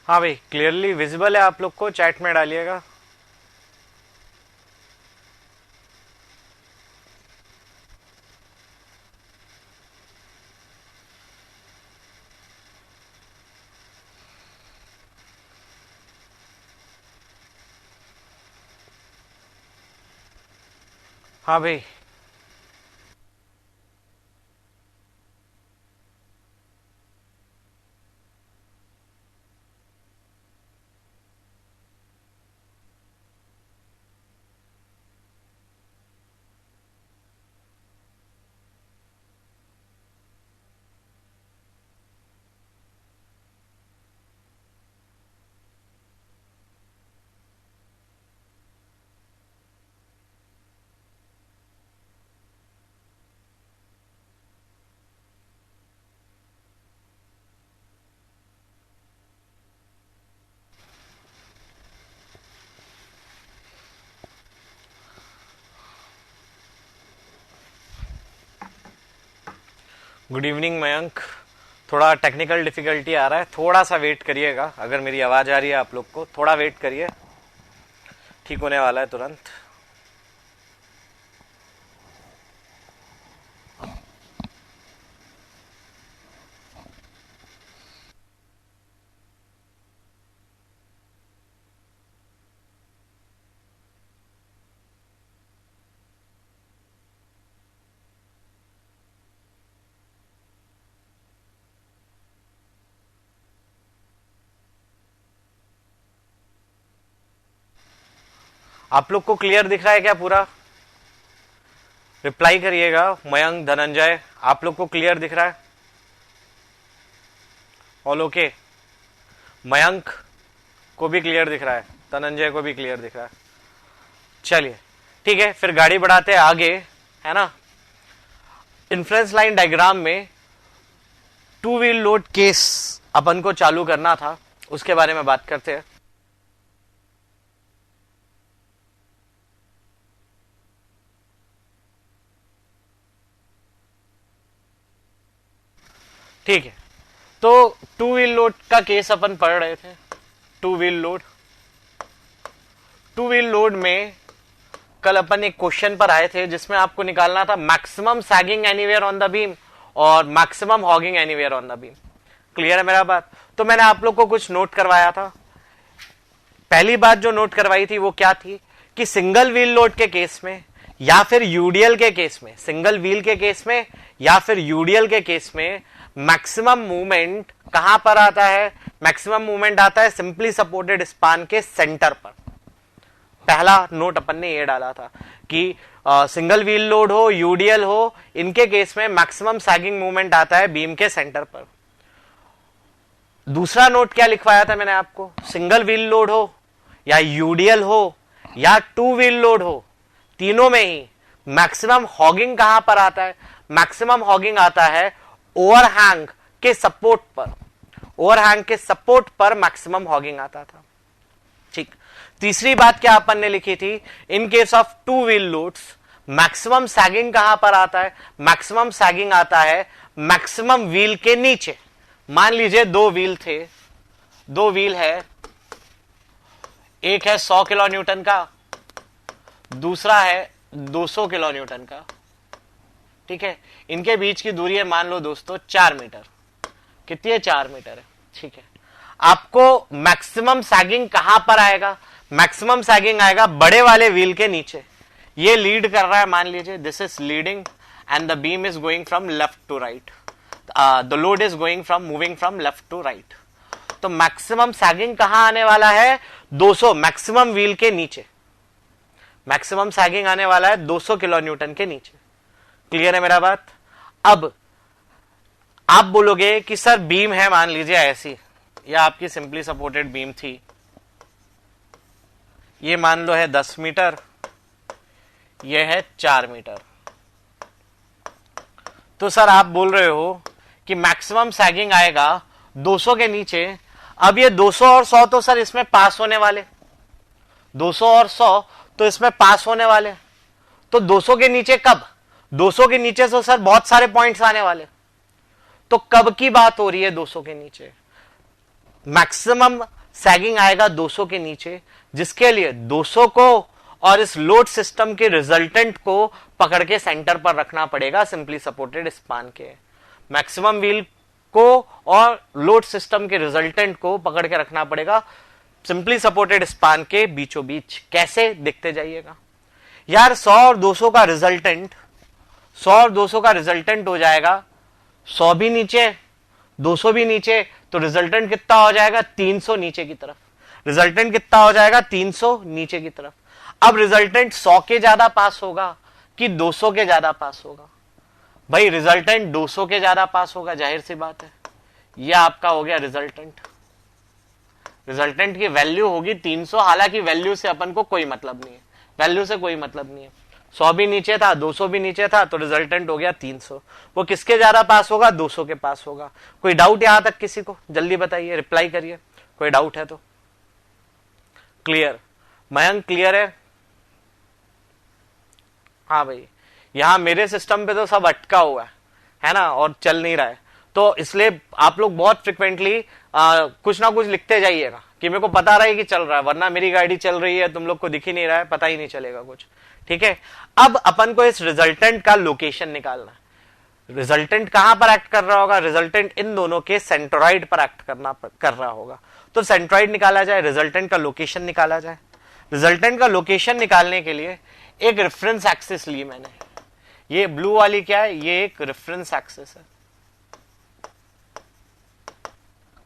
हाँ भाई, clearly visible है आप लोग को, चैट में डालिएगा। हाँ भाई, गुड इवनिंग मयंक। थोड़ा टेक्निकल डिफिकल्टी आ रहा है, थोड़ा सा वेट करिएगा। अगर मेरी आवाज आ रही है आप लोग को, थोड़ा वेट करिए, ठीक होने वाला है तुरंत। आप लोग को क्लियर दिख रहा है क्या पूरा? रिप्लाई करिएगा। मयंक, धनंजय, आप लोग को क्लियर दिख रहा है? All okay? मयंक को भी क्लियर दिख रहा है, धनंजय को भी क्लियर दिख रहा है। चलिए ठीक है, फिर गाड़ी बढ़ाते हैं आगे, है ना। इन्फ्लुएंस लाइन डायग्राम में टू व्हील लोड केस अपन को चालू करना था, उसके बारे में बात करते हैं। ठीक है, तो टू व्हील लोड का केस अपन पढ़ रहे थे। Two wheel load, two wheel load में कल अपन एक क्वेश्चन पर आए थे जिसमें आपको निकालना था maximum sagging anywhere on the beam और maximum hogging anywhere on the beam. Clear है मेरा बात? तो मैंने आप लोग को कुछ नोट करवाया था। पहली बात जो नोट करवाई थी वो क्या थी कि सिंगल व्हील लोड के केस में या फिर यूडीएल के केस में, सिंगल व्हील के केस में या फिर यूडीएल के केस में मैक्सिमम मूवमेंट कहां पर आता है? मैक्सिमम मूवमेंट आता है सिंपली सपोर्टेड स्पान के सेंटर पर। पहला नोट अपन ने ये डाला था कि सिंगल व्हील लोड हो, यूडीएल हो, इनके केस में मैक्सिमम सैगिंग मूवमेंट आता है बीम के सेंटर पर। दूसरा नोट क्या लिखवाया था मैंने आपको? सिंगल व्हील लोड हो या यूडीएल हो या टू व्हील लोड हो, तीनों में ही मैक्सिमम हॉगिंग कहां पर आता है? मैक्सिमम हॉगिंग आता है ओवरहैंग के सपोर्ट पर। ओवरहैंग के सपोर्ट पर मैक्सिमम हॉगिंग आता था। ठीक। तीसरी बात क्या अपन ने लिखी थी? In case of two wheel loads maximum sagging कहां पर आता है? मैक्सिमम सैगिंग आता है मैक्सिमम व्हील के नीचे। मान लीजिए दो व्हील थे, दो व्हील है, एक है 100 किलो न्यूटन का, दूसरा है 200 किलो न्यूटन का। ठीक है, इनके बीच की दूरी है मान लो दोस्तों 4 मीटर। कितनी है? 4 मीटर है। ठीक है, आपको मैक्सिमम सैगिंग कहां पर आएगा? मैक्सिमम सैगिंग आएगा बड़े वाले व्हील के नीचे। ये लीड कर रहा है, मान लीजिए this is leading and the beam is going from left to right, the load is going from moving from left to right. तो मैक्सिमम सैगिंग कहां आने वाला है? 200, मैक्सिमम व्हील के नीचे। मैक्सिमम सैगिंग आने वाला है 200 किलो न्यूटन के नीचे। क्लियर है मेरा बात? अब आप बोलोगे कि सर बीम है मान लीजिए ऐसी, या आपकी सिंपली सपोर्टेड बीम थी, ये मान लो है 10 मीटर, ये है 4 मीटर। तो सर आप बोल रहे हो कि मैक्सिमम सैगिंग आएगा 200 के नीचे। अब ये 200 और 100 तो सर इसमें पास होने वाले, 200 और 100 तो इसमें पास होने वाले। तो 200 के नीचे कब? 200 के नीचे तो सर बहुत सारे पॉइंट्स आने वाले। तो कब की बात हो रही है 200 के नीचे? मैक्सिमम सैगिंग आएगा 200 के नीचे, जिसके लिए 200 को और इस लोड सिस्टम के रिजल्टेंट को पकड़ के सेंटर पर रखना पड़ेगा सिंपली सपोर्टेड स्पान के। मैक्सिमम व्हील को और लोड सिस्टम के रिजल्टेंट को पकड़ के रखना पड़ेगा सिंपली सपोर्टेड स्पान के बीचों बीच। कैसे, देखते जाइएगा यार। 100 और 200 का रिजल्टेंट, 100 और 200 का रिजल्टेंट हो जाएगा 100 भी नीचे 200 भी नीचे, तो रिजल्टेंट कितना हो जाएगा 300 नीचे की तरफ। रिजल्टेंट कितना हो जाएगा 300 नीचे की तरफ। अब रिजल्टेंट 100 के ज्यादा पास होगा कि 200 के ज्यादा पास होगा? भाई रिजल्टेंट 200 के ज्यादा पास होगा, जाहिर सी बात है। यह आपका हो गया रिजल्टेंट। रिजल्टेंट की वैल्यू होगी 300, हालांकि वैल्यू से अपन को कोई मतलब नहीं है, वैल्यू से कोई मतलब नहीं है। 100 भी नीचे था 200 भी नीचे था, तो रिजल्टेंट हो गया 300। वो किसके ज्यादा पास होगा? 200 के पास होगा। कोई डाउट यहां तक किसी को? जल्दी बताइए, रिप्लाई करिए, कोई डाउट है तो। क्लियर? मयंक क्लियर है? हाँ भाई, यहां मेरे सिस्टम पे तो सब अटका हुआ है ना, और चल नहीं रहा है, तो इसलिए आप लोग बहुत फ्रिक्वेंटली कुछ ना कुछ लिखते जाइएगा कि मेरे को पता रहे कि चल रहा है, वरना मेरी गाड़ी चल रही है, तुम लोग को दिख ही नहीं रहा है, पता ही नहीं चलेगा कुछ। ठीक है, अब अपन को इस रिजल्टेंट का लोकेशन निकालना है। रिजल्टेंट कहां पर एक्ट कर रहा होगा? रिजल्टेंट इन दोनों के सेंट्रोइड पर एक्ट कर रहा होगा। तो सेंट्रोइड निकाला जाए, रिजल्टेंट का लोकेशन निकाला जाए। रिजल्टेंट का लोकेशन निकालने के लिए एक रेफरेंस एक्सिस ली मैंने। ये ब्लू वाली क्या है? ये एक रेफरेंस एक्सिस है।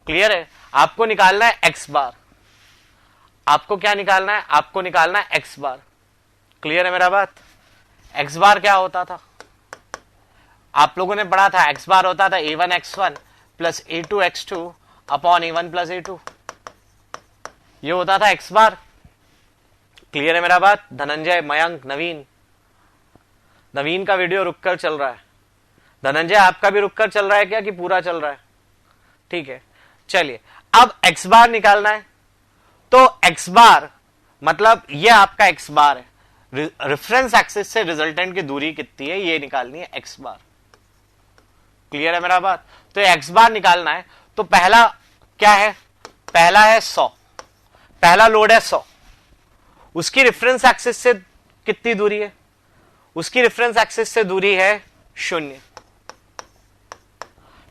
क्लियर है? आपको निकालना है एक्स बार। आपको क्या निकालना है? आपको निकालना है एक्स बार। क्लियर है मेरा बात? एक्स बार क्या होता था? आप लोगों ने पढ़ा था, एक्स बार होता था a1 x1 plus a2 x2 upon a1 plus a2। ये होता था एक्स बार। क्लियर है मेरा बात? धनंजय, मयंक, नवीन। नवीन का वीडियो रुककर चल रहा है। धनंजय आपका भी रुककर चल रहा है क्या, कि पूरा चल रहा है? ठीक है, चलिए अब एक्स बार निकालना है। तो एक्स बार मतलब ये आपका एक्स बार है। रेफरेंस एक्सिस से रिजल्टेंट की दूरी कितनी है ये निकालनी है एक्स बार। क्लियर है मेरा बात? तो एक्स बार निकालना है, तो पहला क्या है? पहला है 100, पहला लोड है 100। उसकी रेफरेंस एक्सिस से कितनी दूरी है? उसकी रेफरेंस एक्सिस से दूरी है 0।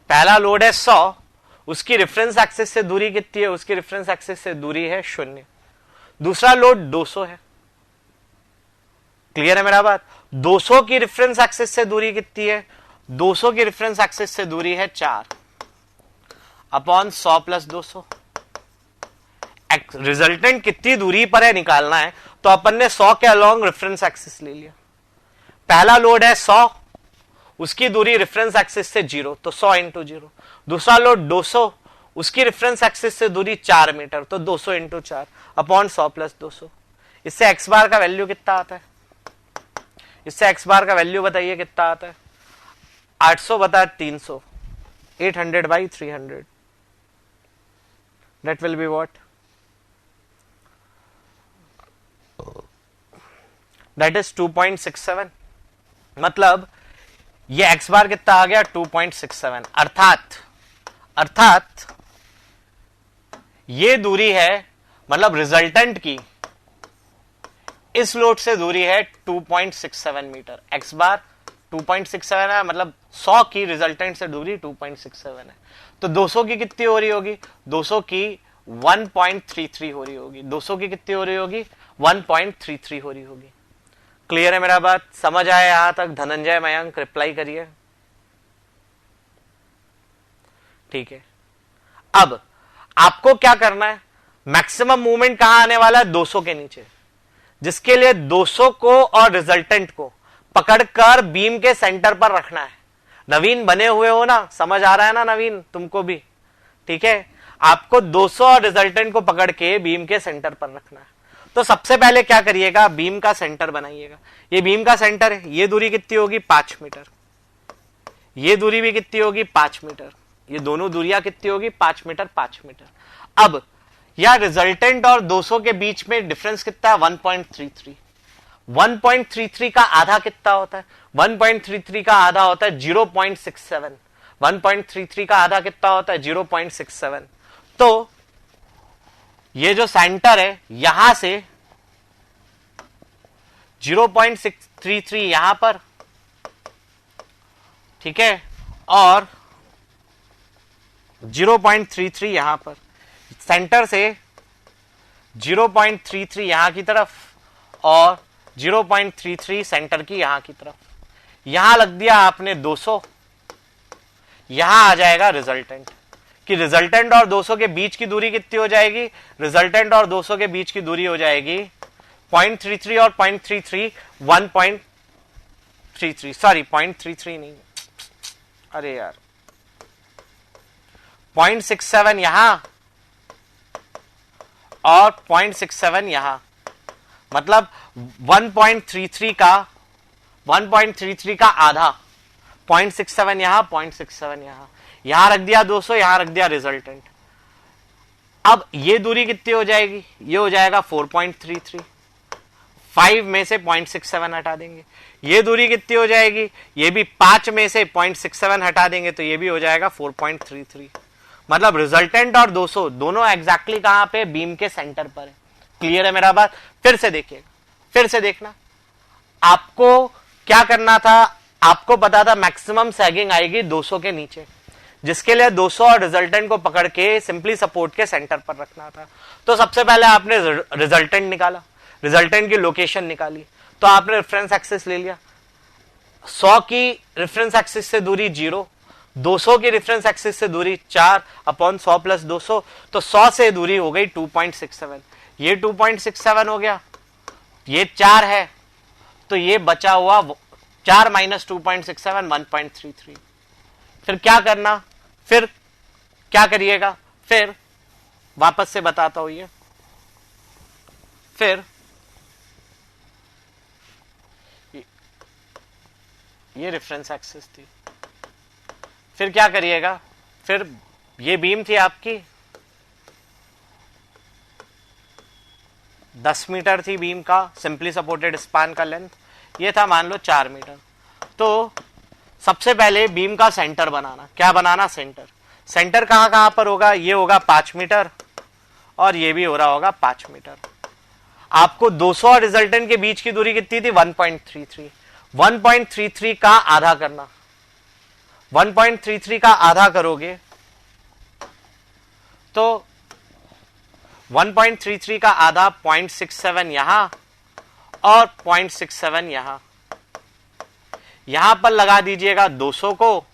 पहला लोड है 100, उसकी रेफरेंस एक्सिस से दूरी कितनी है? उसकी रेफरेंस एक्सिस से दूरी है 0। दूसरा लोड 200 है। क्लियर है मेरा बात? 200 की रेफरेंस एक्सिस से दूरी कितनी है? 200 की रेफरेंस एक्सिस से दूरी है 4 अपॉन 100 प्लस 200। रिजल्टेंट कितनी दूरी पर है निकालना है, तो अपन ने 100 के अलोंग रेफरेंस एक्सिस ले लिया। पहला लोड है 100, उसकी दूरी रेफरेंस एक्सिस से 0, तो 100 इंटू 0। दूसरा लोड 200, उसकी रेफरेंस एक्सिस से दूरी 4 मीटर, तो 200 इंटू 4 अपॉन 100 प्लस 200। इससे एक्स बार का वैल्यू कितना आता है? इससे एक्स बार का वैल्यू बताइए कितना आता है? 800 बता 300, 800 by 300, that will be what? That is 2.67। मतलब ये एक्स बार कितना आ गया? 2.67। अर्थात ये दूरी है, मतलब रिजल्टेंट की इस लोड से दूरी है 2.67 मीटर। एक्स बार 2.67 है, मतलब 100 की रिजल्टेंट से दूरी 2.67 है। तो 200 की कितनी हो रही होगी? 200 की 1.33 हो रही होगी। 200 की कितनी हो रही होगी? 1.33 हो रही होगी। क्लियर है मेरा बात? समझ आया यहां तक? धनंजय, मयंक रिप्लाई करिए। ठीक है, अब आपको क्या करना है? मैक्सिमम मूवमेंट कहां आने वाला है? 200 के नीचे, जिसके लिए 200 को और रिजल्टेंट को पकड़कर बीम के सेंटर पर रखना है। नवीन बने हुए हो ना, समझ आ रहा है ना नवीन तुमको भी? ठीक है, आपको 200 और रिजल्टेंट को पकड़ के बीम के सेंटर पर रखना है। तो सबसे पहले क्या करिएगा? बीम का सेंटर बनाइएगा। ये बीम का सेंटर है, ये दूरी कितनी होगी? 5 मीटर। ये दूरी भी कितनी होगी? 5 मीटर। ये दोनों दूरियां कितनी होगी? 5 मीटर 5 मीटर। अब या रिजल्टेंट और 200 के बीच में डिफरेंस कितना है? 1.33। 1.33 का आधा कितना होता है? 1.33 का आधा होता है 0.67। 1.33 का आधा कितना होता है? 0.67। तो ये जो सेंटर है यहां से 0.633 यहां पर, ठीक है, और 0.33 यहां पर, सेंटर से 0.33 यहां की तरफ और 0.33 सेंटर की यहां की तरफ, यहां लग दिया आपने 200, यहां आ जाएगा रिजल्टेंट, कि रिजल्टेंट और 200 के बीच की दूरी कितनी हो जाएगी, रिजल्टेंट और 200 के बीच की दूरी हो जाएगी 0.33 और 0.33 1.33, सॉरी 0.33 नहीं, अरे यार 0.67 यहां और 0.67 यहां, मतलब 1.33 का आधा, 0.67 यहां, 0.67 यहां रख दिया 200, यहां रख दिया रिजल्टेंट। अब ये दूरी कितनी हो जाएगी, ये हो जाएगा 4.33, 5 में से 0.67 हटा देंगे, ये दूरी कितनी हो जाएगी, ये भी 5 में से 0.67 हटा देंगे तो ये भी हो जाएगा 4.33। मतलब रिजल्टेंट और 200 दोनों एग्जैक्टली कहां पे, बीम के सेंटर पर है। क्लियर है मेरा बात? फिर से देखिएगा, फिर से देखना, आपको क्या करना था, आपको पता था मैक्सिमम सैगिंग आएगी 200 के नीचे, जिसके लिए 200 और रिजल्टेंट को पकड़ के सिंपली सपोर्ट के सेंटर पर रखना था। तो सबसे पहले आपने रिजल्टेंट निकाला, रिजल्टेंट की लोकेशन निकाली, तो आपने रेफरेंस एक्सिस ले लिया, 100 की रेफरेंस एक्सिस से दूरी 0, 200 की रेफरेंस एक्सिस से दूरी 4 अपॉन 100 प्लस 200, तो 100 से दूरी हो गई 2.67, ये 2.67 हो गया, ये 4 है, तो ये बचा हुआ 4 माइनस 2.67 1.33। फिर क्या करना, फिर क्या करिएगा, फिर वापस से बताता हूं, फिर ये रेफरेंस एक्सिस थी, फिर क्या करिएगा, फिर ये बीम थी आपकी 10 मीटर थी बीम का सिंपली सपोर्टेड स्पान का लेंथ, ये था मान लो 4 मीटर। तो सबसे पहले बीम का सेंटर बनाना, क्या बनाना, सेंटर, सेंटर कहां कहां पर होगा, ये होगा 5 मीटर और ये भी हो रहा होगा 5 मीटर। आपको 200 और रिजल्टेंट के बीच की दूरी कितनी थी, 1.33, 1.33 का आधा करना, 1.33 का आधा करोगे तो 1.33 का आधा 0.67 यहां और 0.67 यहां पर लगा दीजिएगा 200 को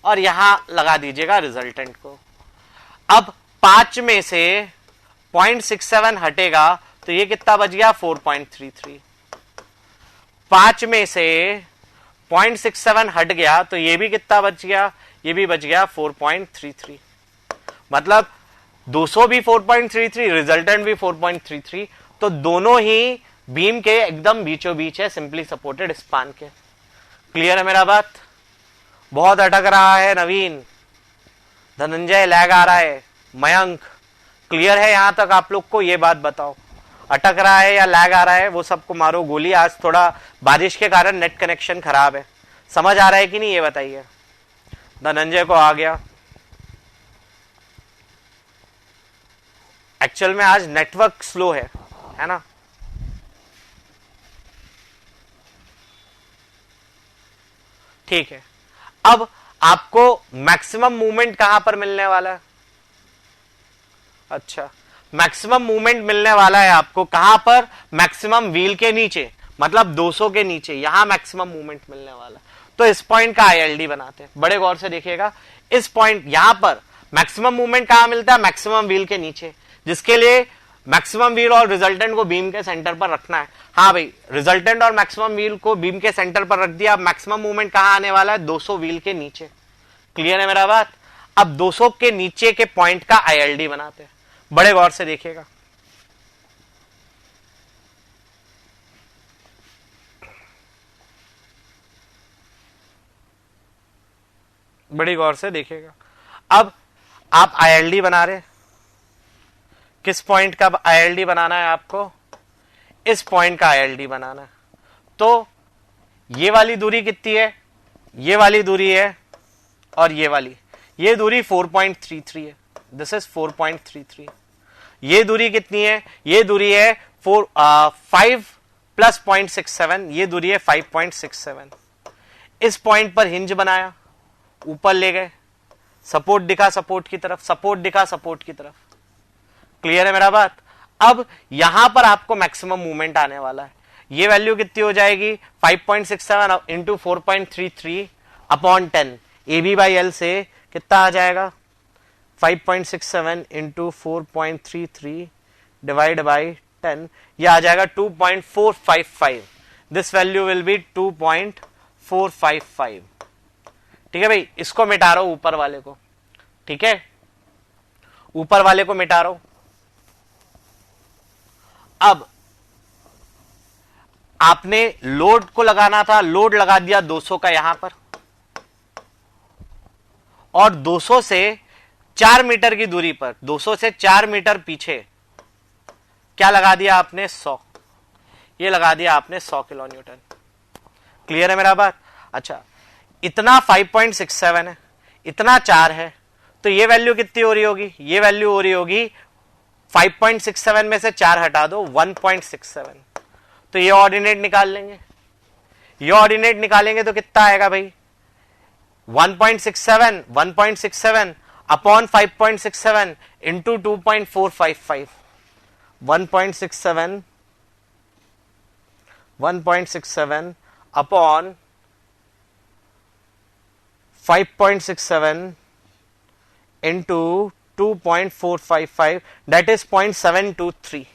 और यहां लगा दीजिएगा रिजल्टेंट को। अब 5 में से 0.67 हटेगा तो ये कितना बच गया, 4.33, 5 में से 0.67 हट गया तो ये भी कितना बच गया, ये भी बच गया 4.33, मतलब 200 भी 4.33, रिजल्टेंट भी 4.33, तो दोनों ही बीम के एकदम बीचों बीच है सिंपली सपोर्टेड स्पान के। क्लियर है मेरा बात? बहुत अटक रहा है नवीन, धनंजय लैग आ रहा है, मयंक क्लियर है यहां तक आप लोग को, ये बात बताओ अटक रहा है या लैग आ रहा है, वो सबको मारो गोली। आज थोड़ा बारिश के कारण नेट कनेक्शन खराब है, समझ आ रहा है कि नहीं ये बताइए। धनंजय को आ गया, एक्चुअल में आज नेटवर्क स्लो है ना। ठीक है, अब आपको मैक्सिमम मूवमेंट कहां पर मिलने वाला है, अच्छा मैक्सिमम मूवमेंट मिलने वाला है आपको कहां पर, मैक्सिमम व्हील के नीचे, मतलब 200 के नीचे, यहां मैक्सिमम मूवमेंट मिलने वाला है। तो इस पॉइंट का आईएलडी बनाते हैं, बड़े गौर से देखिएगा, इस पॉइंट यहां पर मैक्सिमम मूवमेंट कहां मिलता है, मैक्सिमम व्हील के नीचे, जिसके लिए मैक्सिमम व्हील और रिजल्टेंट को बीम के सेंटर पर रखना है। हाँ भाई, रिजल्टेंट और मैक्सिमम व्हील को बीम के सेंटर पर रख दिया, अब मैक्सिमम मूवमेंट कहां आने वाला है, 200 व्हील के नीचे। क्लियर है मेरा बात? अब 200 के नीचे के पॉइंट का आईएलडी बनाते हैं, बड़े गौर से देखिएगा। बड़ी गौर से देखिएगा, अब आप आईएलडी बना रहे, किस पॉइंट का आईएलडी बनाना है आपको, इस पॉइंट का आईएलडी बनाना है। तो ये वाली दूरी कितनी है, ये वाली दूरी है और ये वाली, ये दूरी 4.33 है, दिस इज 4.33। ये दूरी कितनी है, ये दूरी है 5 प्लस 0.67, ये दूरी है 5.67। इस पॉइंट पर हिंज बनाया, ऊपर ले गए, सपोर्ट दिखा सपोर्ट की तरफ, सपोर्ट दिखा सपोर्ट की तरफ। क्लियर है मेरा बात। अब यहां पर आपको मैक्सिमम मूवमेंट आने वाला है। ये वैल्यू कितनी हो जाएगी, 5.67 into 4.33 upon 10, A B by L से कितना आ जाएगा, 5.67 इंटू 4.33 डिवाइड बाई 10, ये आ जाएगा 2.455। This value will be 2.455। ठीक है भाई, इसको मिटा रहा हूं ऊपर वाले को, ठीक है, ऊपर वाले को मिटा रहा हूं। अब आपने लोड को लगाना था, लोड लगा दिया 200 का यहां पर, और 200 से 4 मीटर की दूरी पर, 200 से 4 मीटर पीछे क्या लगा दिया आपने, 100, ये लगा दिया आपने 100 किलो न्यूटन। क्लियर है मेरा बात। अच्छा, इतना 5.67 है, इतना 4 है, तो ये वैल्यू कितनी हो रही होगी, ये वैल्यू हो रही होगी 5.67 में से 4 हटा दो, 1.67। तो ये ऑर्डिनेट निकाल लेंगे, ये ऑर्डिनेट निकालेंगे तो कितना आएगा भाई, 1.67 upon 5.67 into 2.455, 1.67 upon 5.67 into 2.455, that is 0.723।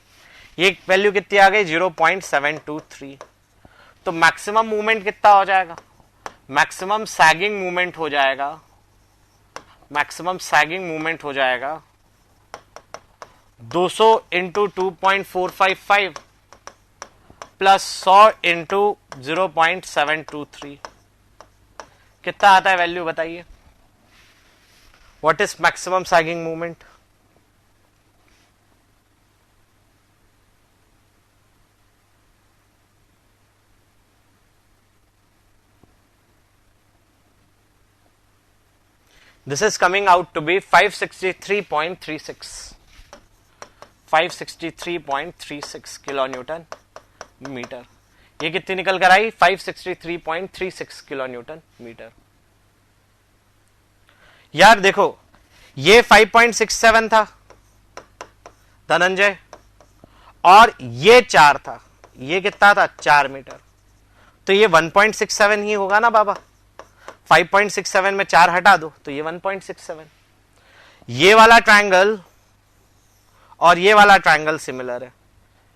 ये वैल्यू कितनी आ गई, 0.723। तो मैक्सिमम मूवमेंट कितना हो जाएगा, मैक्सिमम सैगिंग मूवमेंट हो जाएगा, मैक्सिमम सैगिंग मूवमेंट हो जाएगा 200 इंटू 2.455 प्लस 100 इंटू 0.723। कितना आता है वैल्यू बताइए, what is maximum sagging movement. This is coming out to be 563.36, 563.36 kilo newton metre. ये कितनी निकल कर आई, 563.36 किलो न्यूटन मीटर। यार देखो, ये 5.67 था धनंजय, और ये 4 था, ये कितना था, 4 मीटर, तो ये 1.67 ही होगा ना बाबा। 5.67 में 4 हटा दो तो ये 1.67। ये वाला ट्रायंगल और ये वाला ट्रायंगल सिमिलर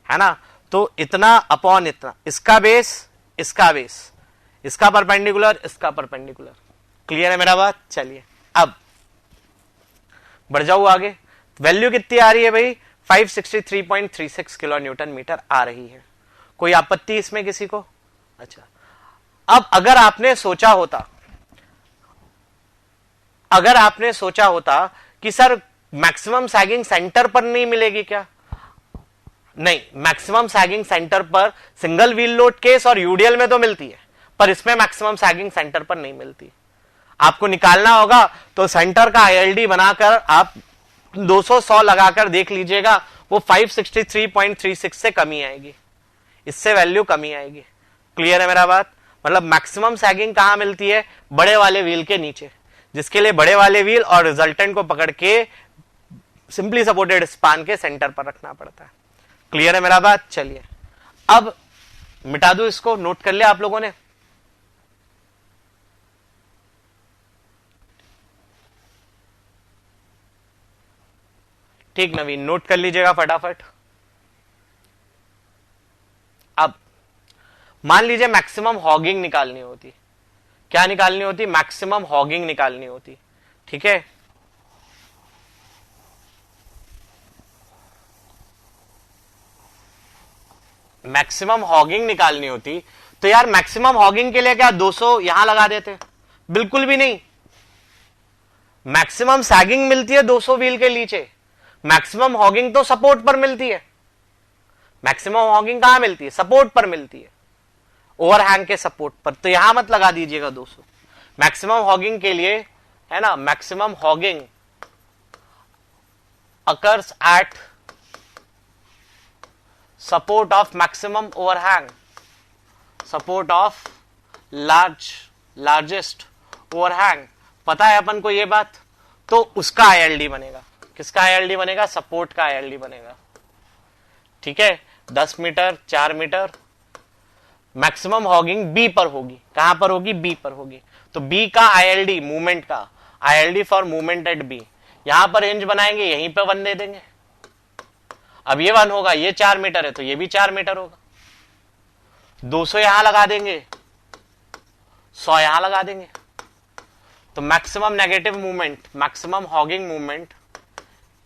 है ना, तो इतना अपॉन इतना, इसका बेस, इसका बेस, इसका परपेंडिकुलर, इसका परपेंडिकुलर। क्लियर है मेरा बात। चलिए अब बढ़ जाओ आगे। वैल्यू कितनी आ रही है भाई, 563.36 किलो न्यूटन मीटर आ रही है। कोई आपत्ति इसमें किसी को। अच्छा, अब अगर आपने सोचा होता, अगर आपने सोचा होता कि सर मैक्सिमम सैगिंग सेंटर पर नहीं मिलेगी क्या, नहीं, मैक्सिमम सैगिंग सेंटर पर सिंगल व्हील लोड केस और यूडीएल में तो मिलती है, पर इसमें मैक्सिमम सैगिंग सेंटर पर नहीं मिलती। आपको निकालना होगा तो सेंटर का आईएलडी बनाकर आप 200-100 लगाकर देख लीजिएगा, वो 563.36 से कमी आएगी, इससे वैल्यू कमी आएगी। क्लियर है मेरा बात। मतलब मैक्सिमम सैगिंग कहां मिलती है, बड़े वाले व्हील के नीचे, जिसके लिए बड़े वाले व्हील और रिजल्टेंट को पकड़ के सिंपली सपोर्टेड स्पान के सेंटर पर रखना पड़ता है। क्लियर है मेरा बात। चलिए अब मिटा दो इसको, नोट कर लिया आप लोगों ने। ठीक नवीन, नोट कर लीजिएगा फटाफट। अब मान लीजिए मैक्सिमम हॉगिंग निकालनी होती, क्या निकालनी होती, मैक्सिमम हॉगिंग निकालनी होती। ठीक है, मैक्सिमम हॉगिंग निकालनी होती तो यार मैक्सिमम हॉगिंग के लिए क्या 200 यहां लगा देते, बिल्कुल भी नहीं। मैक्सिमम सैगिंग मिलती है 200 व्हील के नीचे, मैक्सिमम हॉगिंग तो सपोर्ट पर मिलती है। मैक्सिमम हॉगिंग कहां मिलती है, सपोर्ट पर मिलती है, ओवरहैंग के सपोर्ट पर, तो यहां मत लगा दीजिएगा 200। मैक्सिमम हॉगिंग के लिए है ना, maximum hugging occurs at support of maximum overhang, support of largest overhang, पता है अपन को ये बात, तो उसका आईएलडी बनेगा। किसका आईएलडी बनेगा? सपोर्ट का आईएलडी बनेगा। ठीक है, 10 metre, 4 metre, maximum hogging B पर होगी। कहां पर होगी? बी पर होगी। तो बी का आईएलडी, मूवमेंट का ILD for movement at B, यहां पर हिंज बनाएंगे, यहीं पे 1 दे देंगे। अब ये 1 होगा, ये 4 मीटर है तो ये भी 4 मीटर होगा। 200 यहां लगा देंगे, 100 यहां लगा देंगे, तो maximum negative movement, maximum hogging movement,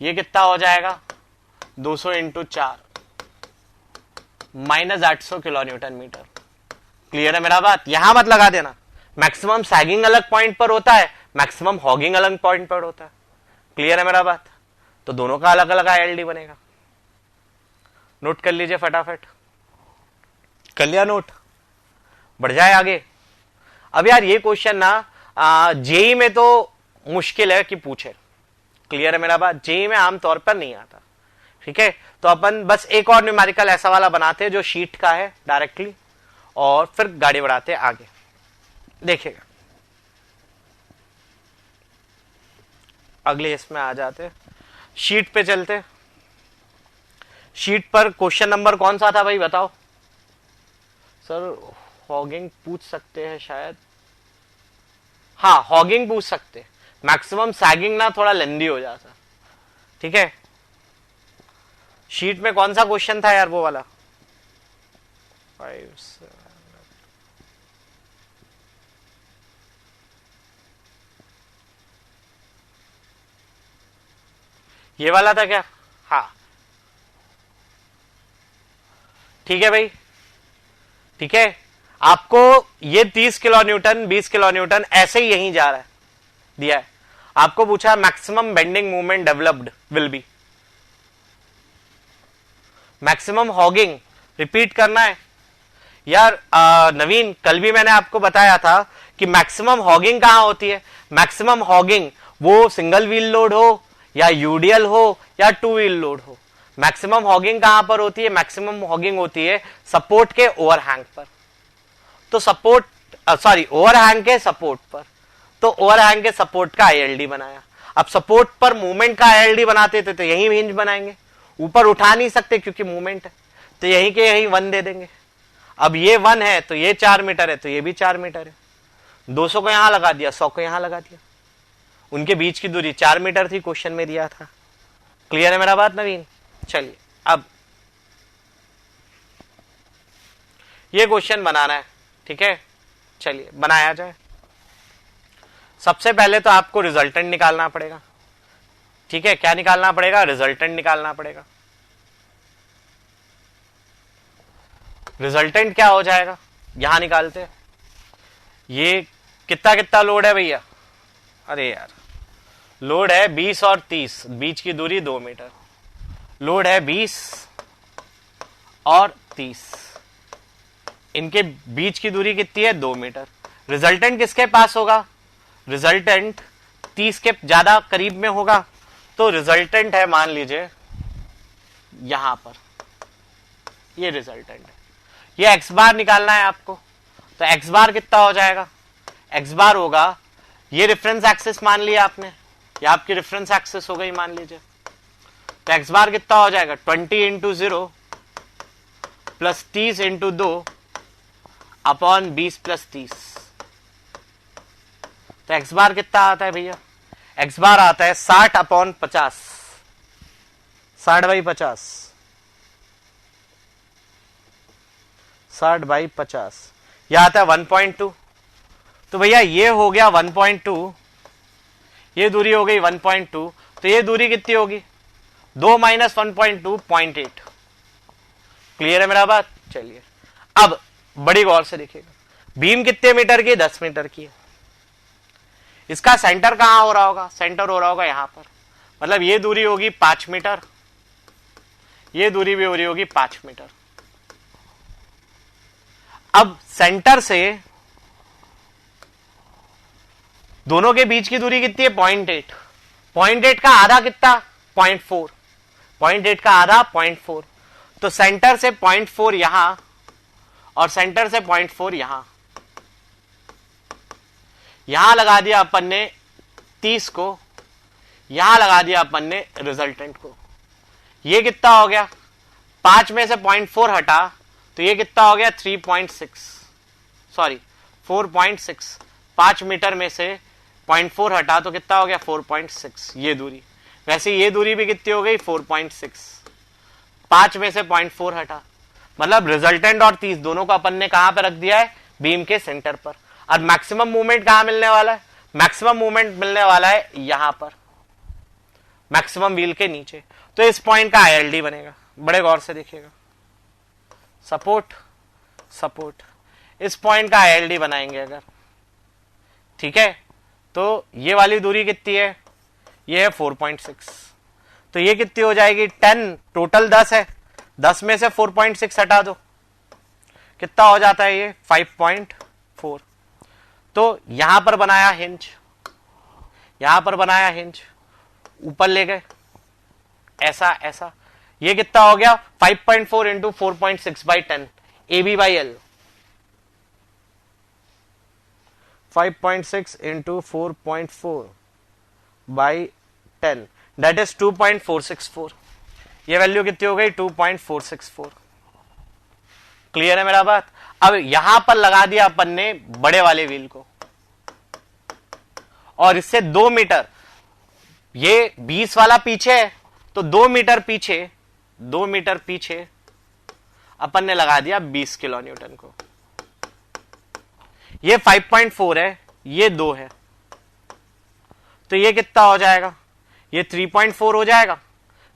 ये कितना हो जाएगा? 200 into 4 minus 800 kilo newton metre. Clear है मेरा बात? यहां मत लगा देना, मैक्सिमम सैगिंग अलग पॉइंट पर होता है, मैक्सिमम हॉगिंग अलग पॉइंट पर होता है। क्लियर है मेरा बात? तो दोनों का अलग अलग आईएलडी बनेगा। नोट कर लीजिए फटाफट। कर लिया नोट? बढ़ जाए आगे। अब यार ये क्वेश्चन ना जेई में तो मुश्किल है कि पूछे। क्लियर है मेरा बात? जेई में आमतौर पर नहीं आता। ठीक है, तो अपन बस एक और न्यूमेरिकल ऐसा वाला बनाते हैं जो शीट का है डायरेक्टली, और फिर गाड़ी बढ़ाते हैं आगे। देखिएगा अगले इसमें आ जाते, शीट पे चलते। शीट पर क्वेश्चन नंबर कौन सा था भाई बताओ? सर हॉगिंग पूछ सकते हैं शायद, हाँ हॉगिंग पूछ सकते, मैक्सिमम सैगिंग ना थोड़ा लेंदी हो जाता। ठीक है, शीट में कौन सा क्वेश्चन था यार वो वाला? 5 7 ये वाला था क्या? हाँ ठीक है भाई, ठीक है। आपको ये 30 किलो न्यूटन 20 किलो न्यूटन ऐसे ही यहीं जा रहा है, दिया है। आपको पूछा maximum bending movement developed will be, maximum hugging repeat करना है यार। नवीन कल भी मैंने आपको बताया था कि मैक्सिमम हॉगिंग कहां होती है। मैक्सिमम हॉगिंग वो सिंगल व्हील लोड हो या यूडीएल हो या 2 व्हील लोड हो, मैक्सिमम हॉगिंग कहां पर होती है? मैक्सिमम हॉगिंग होती है सपोर्ट के ओवरहैंग पर। तो सपोर्ट सॉरी ओवरहैंग के सपोर्ट पर, तो ओवरहैंग के सपोर्ट का आईएलडी बनाया। अब सपोर्ट पर मूवमेंट का आईएलडी बनाते थे तो यही हिंज बनाएंगे, ऊपर उठा नहीं सकते क्योंकि मूवमेंट है, तो यही के यही 1 दे देंगे। अब ये 1 है तो ये 4 मीटर है, तो ये भी 4 मीटर है। 200 को यहां लगा दिया, 100 को यहां लगा दिया, उनके बीच की दूरी 4 मीटर थी, क्वेश्चन में दिया था। क्लियर है मेरा बात नवीन? चलिए अब ये क्वेश्चन बनाना है। ठीक है, चलिए बनाया जाए। सबसे पहले तो आपको रिजल्टेंट निकालना पड़ेगा। ठीक है, क्या निकालना पड़ेगा? रिजल्टेंट निकालना पड़ेगा। रिजल्टेंट क्या हो जाएगा? यहां निकालते हैं। ये कितना कितना लोड है भैया? अरे यार लोड है 20 और 30, बीच की दूरी 2 मीटर। लोड है 20 और 30, इनके बीच की दूरी कितनी है? 2 मीटर। रिजल्टेंट किसके पास होगा? रिजल्टेंट 30 के ज्यादा करीब में होगा, तो रिजल्टेंट है मान लीजिए यहां पर, ये रिजल्टेंट है। ये एक्स बार निकालना है आपको, तो एक्स बार कितना हो जाएगा? एक्स बार होगा, ये रेफरेंस एक्सिस मान लिया आपने, ये आपकी रेफरेंस एक्सिस हो गई मान लीजिए, तो एक्स बार कितना हो जाएगा? 20 into 0 plus 30 into 2 upon 20 plus 30। तो एक्स बार कितना आता है भैया? एक्स बार आता है 60 अपॉन 50, 60/50, 60/50, यह आता है 1.2। तो भैया ये हो गया 1.2, ये दूरी हो गई 1.2, तो ये दूरी कितनी होगी? 2 माइनस 1.2 0.8। क्लियर है मेरा बात? चलिए अब बड़ी गौर से देखिएगा, बीम कितने मीटर की? 10 मीटर की है। इसका सेंटर कहां हो रहा होगा? सेंटर हो रहा होगा यहां पर, मतलब ये दूरी होगी 5 मीटर, ये दूरी भी हो रही होगी 5 मीटर। अब सेंटर से दोनों के बीच की दूरी कितनी है? 0.8। 0.8 का आधा कितना? 0.4। 0.8 का आधा 0.4। तो सेंटर से 0.4 यहां और सेंटर से 0.4 यहां लगा दिया अपन ने 30 को, यहां लगा दिया अपन ने रिजल्टेंट को। ये कितना हो गया, 5 में से 0.4 हटा तो ये कितना हो गया 3.6, सॉरी 4.6। 5 मीटर में से 0.4 हटा तो कितना हो गया 4.6 ये दूरी। वैसे ये दूरी भी कितनी हो गई 4.6। 5 में से 0.4 हटा, मतलब रिजल्टेंट और 30 दोनों को अपन ने कहां पर रख दिया है, बीम के सेंटर पर। और मैक्सिमम मूवमेंट कहां मिलने वाला है, मैक्सिमम मूवमेंट मिलने वाला है यहां पर, मैक्सिमम व्हील के नीचे। तो इस पॉइंट का आईएलडी बनेगा, बड़े गौर से देखिएगा, सपोर्ट सपोर्ट, इस पॉइंट का आईएलडी बनाएंगे अगर, ठीक है। तो ये वाली दूरी कितनी है, ये है 4.6, तो ये कितनी हो जाएगी 10, टोटल 10 है, 10 में से 4.6 हटा दो, कितना हो जाता है ये 5.4। तो यहां पर बनाया हिंज, यहां पर बनाया हिंज, ऊपर ले गए ऐसा ऐसा, ये कितना हो गया 5.4 into 4.6 by 10 AB by L, 5.6 into 4.4 by 10 that is 2.464। ये वैल्यू कितनी हो गई 2.464। क्लियर है मेरा बात। अब यहां पर लगा दिया अपन ने बड़े वाले व्हील को, और इससे 2 मीटर, ये 20 वाला पीछे है तो 2 मीटर पीछे, 2 मीटर पीछे अपन ने लगा दिया 20 किलो न्यूटन को। ये 5.4 है, ये 2 है, तो ये कितना हो जाएगा, ये 3.4 हो जाएगा।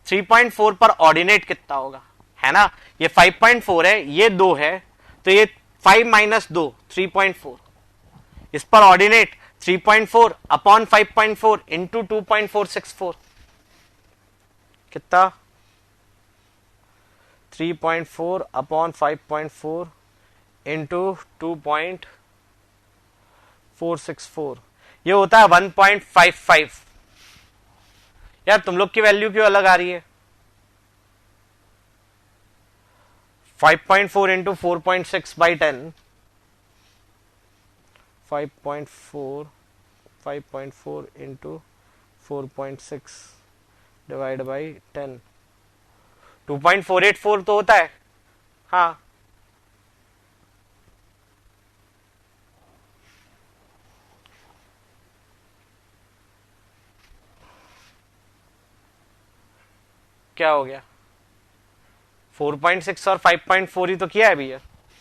3.4 पर ऑर्डिनेट कितना होगा, है ना, ये 5.4 है, ये 2 है, तो ये 5 माइनस 2 3.4, इस पर ऑर्डिनेट 3.4 अपॉन 5.4 इंटू 2.464, कितना 3.4 अपॉन 5.4 इंटू 2.464, ये होता है 1.55। यार तुम लोग की वैल्यू क्यों अलग आ रही है, 5.4 into 4.6 by 10, 5.4 into 4.6 divide by 10, 2.484 तो होता है। हाँ क्या हो गया, 4.6 और 5.4 ही तो किया है भैया,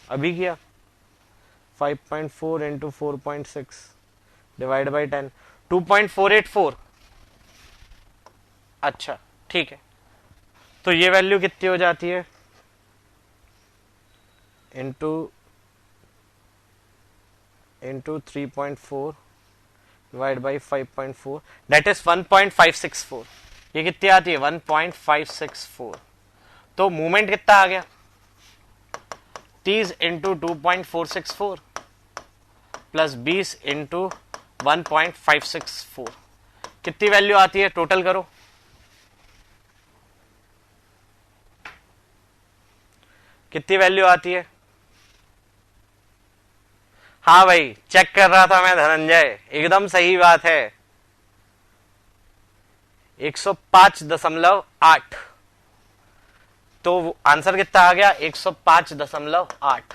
अभी किया। 5.4 इंटू 4.6 डिवाइड बाई 10, 2.484। अच्छा ठीक है, तो ये वैल्यू कितनी हो जाती है, into 3.4 divide by 5.4 that is 1.564। ये कितनी आती है 1.564। तो मूवमेंट कितना आ गया 30 इंटू 2.464 प्लस 20 इंटू 1.564, कितनी वैल्यू आती है, टोटल करो, कितनी वैल्यू आती है। हाँ भाई चेक कर रहा था मैं धनंजय, एकदम सही बात है, 105.8। तो आंसर कितना आ गया 105.8।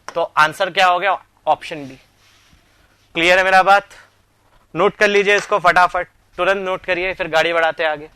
तो आंसर क्या हो गया ऑप्शन डी। क्लियर है मेरा बात, नोट कर लीजिए इसको फटाफट, तुरंत नोट करिए, फिर गाड़ी बढ़ाते आगे।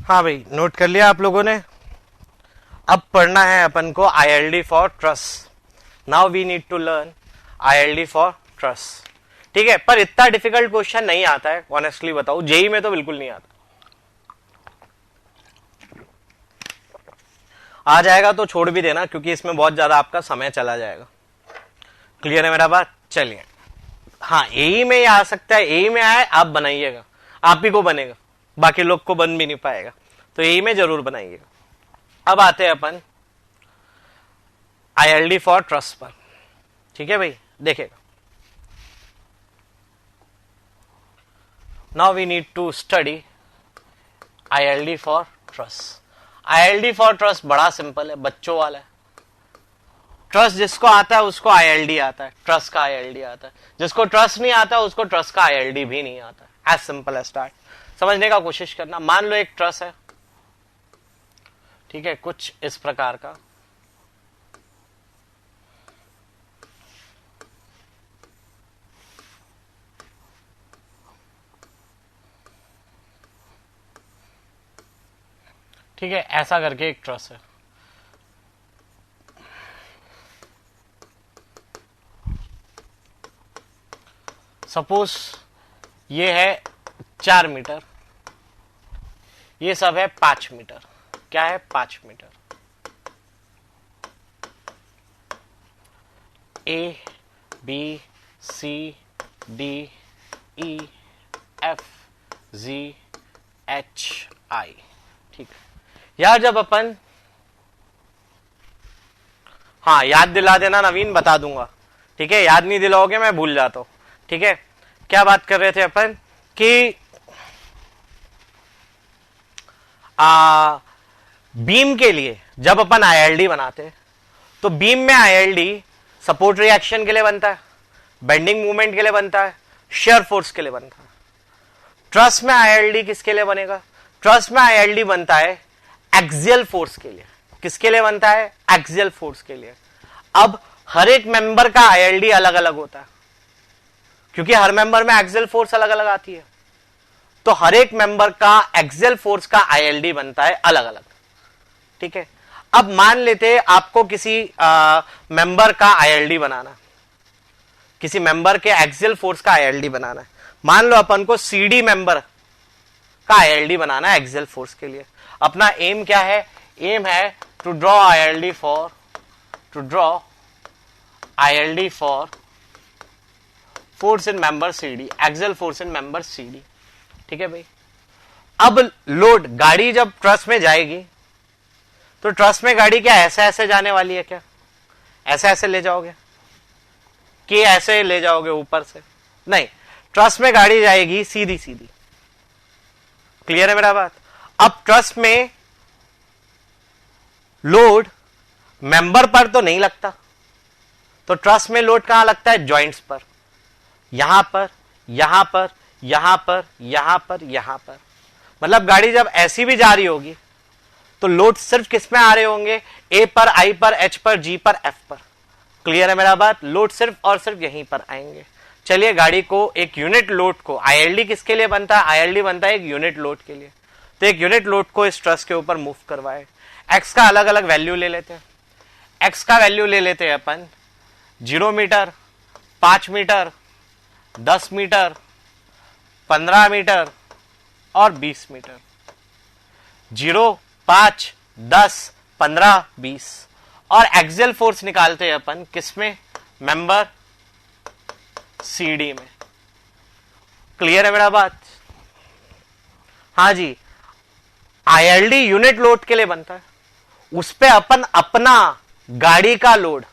हाँ भाई, नोट कर लिया आप लोगों ने। अब पढ़ना है अपन को ILD for trust. Now we need to learn ILD for trust. ठीक है, पर इतना डिफिकल्ट क्वेश्चन नहीं आता है, ऑनेस्टली बताऊं, जेई में तो बिल्कुल नहीं आता। आ जाएगा तो छोड़ भी देना, क्योंकि इसमें बहुत ज्यादा आपका समय चला जाएगा। क्लियर है मेरा बात? चलिए, हाँ, एई में आ सकता है, एई में आए आप बनाइएगा, आप ही को बनेगा, बाकी लोग को बन भी नहीं पाएगा, तो एई में जरूर बनाइएगा। अब आते हैं अपन ILD फॉर ट्रस्ट पर। ठीक है भाई, देखेगा। Now we need to study ILD for trust. ILD for trust बड़ा सिंपल है, बच्चों वाला है। ट्रस्ट जिसको आता है उसको ILD आता है, ट्रस्ट का ILD आता है। जिसको ट्रस्ट नहीं आता उसको ट्रस्ट का ILD भी नहीं आता है। As simple as that. समझने का कोशिश करना। मान लो एक ट्रस्ट है, ठीक है, कुछ इस प्रकार का। ठीक है, ऐसा करके एक ट्रस्ट है। सपोज ये है 4 मीटर, ये सब है 5 मीटर। क्या है? 5 metre. A B C D E F G H I। ठीक है यार, जब अपन, हाँ याद दिला देना नवीन, बता दूंगा। ठीक है, याद नहीं दिलाओगे मैं भूल जाता हूं। ठीक है, क्या बात कर रहे थे अपन कि बीम के लिए जब अपन ILD बनाते तो बीम में ILD सपोर्ट रिएक्शन के लिए बनता है, बेंडिंग मूवमेंट के लिए बनता है, शेयर फोर्स के लिए बनता है। ट्रस्ट में ILD किसके लिए बनेगा? ट्रस्ट में ILD बनता है एक्सियल फोर्स के लिए। किसके लिए बनता है? एक्सियल फोर्स के लिए। अब हर एक मेंबर का ILD अलग अलग होता है, क्योंकि हर मेंबर में एक्सियल फोर्स अलग अलग आती है, तो हर एक मेंबर का एक्सियल फोर्स का ILD बनता है अलग अलग। ठीक है, अब मान लेते आपको किसी मेंबर का ILD बनाना, किसी मेंबर के एक्सियल फोर्स का ILD बनाना है। मान लो अपन को CD मेंबर का ILD बनाना है एक्सियल फोर्स के लिए। अपना एम क्या है? एम है to draw ILD for force in member CD, axial force in member CD। ठीक है भाई, अब लोड, गाड़ी जब ट्रस में जाएगी तो ट्रस में गाड़ी क्या ऐसे ऐसे जाने वाली है? क्या ऐसे ऐसे ले जाओगे कि ऐसे ले जाओगे ऊपर से? नहीं, ट्रस में गाड़ी जाएगी सीधी सीधी। क्लियर है मेरा बात? अब ट्रस में लोड मेंबर पर तो नहीं लगता, तो ट्रस में लोड कहां लगता है? जॉइंट्स पर, यहां पर, यहां पर, यहां पर, यहां पर, यहां पर। मतलब गाड़ी जब ऐसी भी जा रही होगी तो लोड सिर्फ किस में आ रहे होंगे? ए पर, आई पर, एच पर, जी पर, एफ पर। क्लियर है मेरा बात? लोड सिर्फ और सिर्फ यहीं पर आएंगे। चलिए, गाड़ी को एक यूनिट लोड को, ILD किसके लिए बनता है? ILD बनता है एक यूनिट लोड के लिए। तो एक यूनिट लोड को इस ट्रस के ऊपर मूव करवाए। एक्स का अलग अलग वैल्यू ले लेते हैं। एक्स का वैल्यू ले लेते हैं अपन 0 मीटर, 5 मीटर, 10 मीटर, 15 मीटर और 20 मीटर। 0, 5, 10, 15, 20। और एक्सियल फोर्स निकालते हैं अपन किसमें? मेंबर CD में। क्लियर है मेरा बात? हाँ जी, ILD यूनिट लोड के लिए बनता है, उस पे अपन अपना गाड़ी का लोड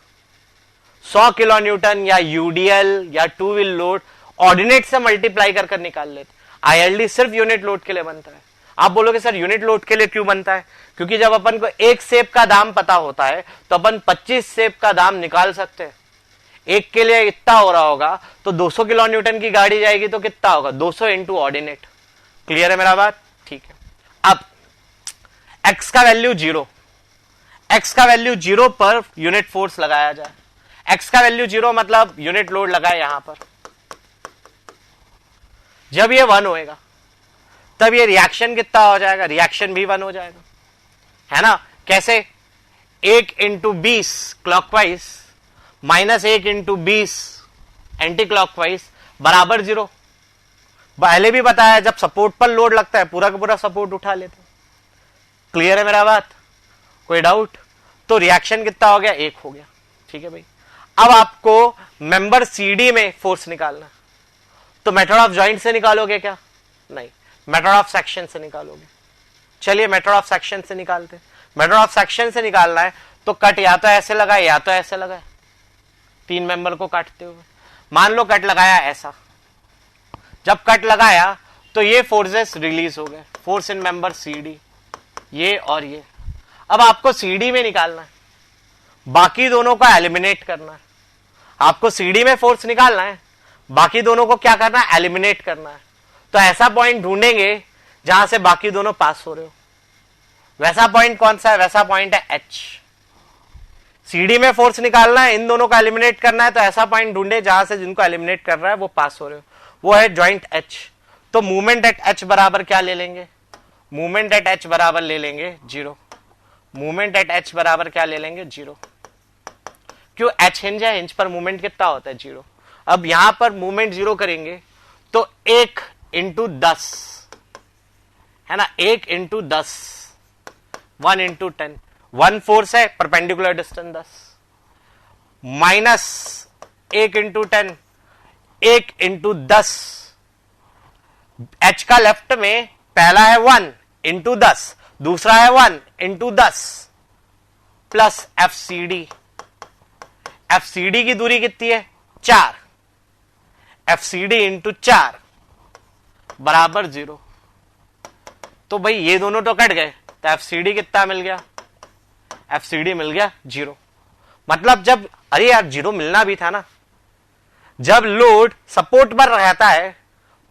100 किलो न्यूटन या UDL या 2 व्हील लोड ऑर्डिनेट से मल्टीप्लाई कर निकाल लेते। ILD सिर्फ यूनिट लोड के लिए बनता है। आप बोलोगे सर यूनिट लोड के लिए क्यों बनता है? क्योंकि जब अपन को एक सेब का दाम पता होता है तो अपन 25 सेब का दाम निकाल सकते हैं। एक के लिए इतना हो रहा होगा तो 200 किलो न्यूटन की गाड़ी जाएगी तो कितना होगा? 200 इंटू ऑर्डिनेट। क्लियर है मेरा बात? ठीक है। अब एक्स का वैल्यू 0, एक्स का वैल्यू 0 पर यूनिट फोर्स लगाया जाए। एक्स का वैल्यू 0 मतलब यूनिट लोड लगाए यहां पर। जब ये 1 होएगा तब ये रिएक्शन कितना हो जाएगा, रिएक्शन भी 1 हो जाएगा, है ना। कैसे, 1 into 20 clockwise minus 1 into 20 anti clockwise बराबर 0। पहले भी बताया जब सपोर्ट पर लोड लगता है पूरा का पूरा सपोर्ट उठा लेते हैं। क्लियर है मेरा बात, कोई डाउट? तो रिएक्शन कितना हो गया, 1 हो गया, ठीक है भाई। अब आपको मेंबर सीडी में फोर्स निकालना, तो मेथड ऑफ जॉइंट से निकालोगे क्या? नहीं, मेथड ऑफ सेक्शन से निकालोगे। चलिए मेथड ऑफ सेक्शन से निकालते हैं। मेथड ऑफ सेक्शन से निकालना है तो कट या तो ऐसे लगाए या तो ऐसे लगाए, 3 मेंबर को काटते हुए। मान लो कट लगाया ऐसा, जब कट लगाया तो ये फोर्सेस रिलीज हो गए, फोर्स इन मेंबर सीडी, ये और ये। अब आपको सीडी में निकालना है, बाकी दोनों को एलिमिनेट करना है। आपको सीडी में फोर्स निकालना है, बाकी दोनों को क्या करना है, एलिमिनेट करना है। तो ऐसा पॉइंट ढूंढेंगे जहां से बाकी दोनों पास हो रहे हो। वैसा पॉइंट कौन सा है, वैसा पॉइंट है एच। सीडी में फोर्स निकालना है, इन दोनों को एलिमिनेट करना है, तो ऐसा पॉइंट ढूंढे जहां से जिनको एलिमिनेट कर रहा है वो पास हो रहे हो, वो है जॉइंट एच। तो मूवमेंट एट एच बराबर क्या ले लेंगे, मूवमेंट एट एच बराबर ले लेंगे 0। मूवमेंट एट एच बराबर क्या ले लेंगे, 0। क्यों, एच हिंज है, हिंज पर मूवमेंट कितना होता है, 0। अब यहां पर मूवमेंट 0 करेंगे तो 1 इंटू 10 है ना, 1 इंटू 10, 1 इंटू 10, 1 फोर्स है, perpendicular distance 10, minus 1 into 10, 1 into 10। H का लेफ्ट में पहला है 1 इंटू 10, दूसरा है 1 into 10 plus F C D. F C D की दूरी कितनी है, 4, एफ सी डी इंटू 4 बराबर 0। तो भाई ये दोनों तो कट गए, तो एफ सी डी कितना मिल गया, एफ सी डी मिल गया 0। मतलब जब, अरे यार 0 मिलना भी था ना, जब लोड सपोर्ट पर रहता है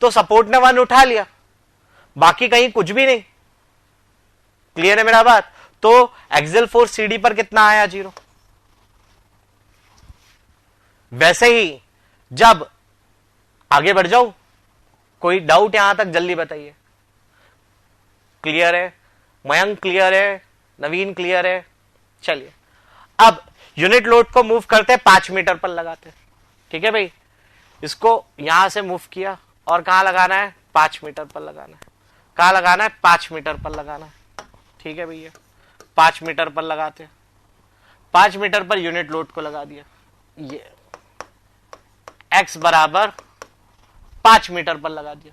तो सपोर्ट ने 1 उठा लिया, बाकी कहीं कुछ भी नहीं। क्लियर है मेरा बात? तो एक्सियल फोर्स सीडी पर कितना आया, 0। वैसे ही जब आगे बढ़ जाऊं, कोई डाउट यहां तक जल्दी बताइए। क्लियर है, मयंक क्लियर है, नवीन क्लियर है? चलिए अब यूनिट लोड को मूव करते 5 मीटर पर लगाते, ठीक है भाई। इसको यहां से मूव किया और कहां लगाना है, 5 मीटर पर लगाना है। कहां लगाना है, 5 मीटर पर लगाना है, ठीक है भैया। 5 मीटर पर लगाते, 5 मीटर पर यूनिट लोड को लगा दिया, ये x बराबर 5 मीटर पर लगा दिया।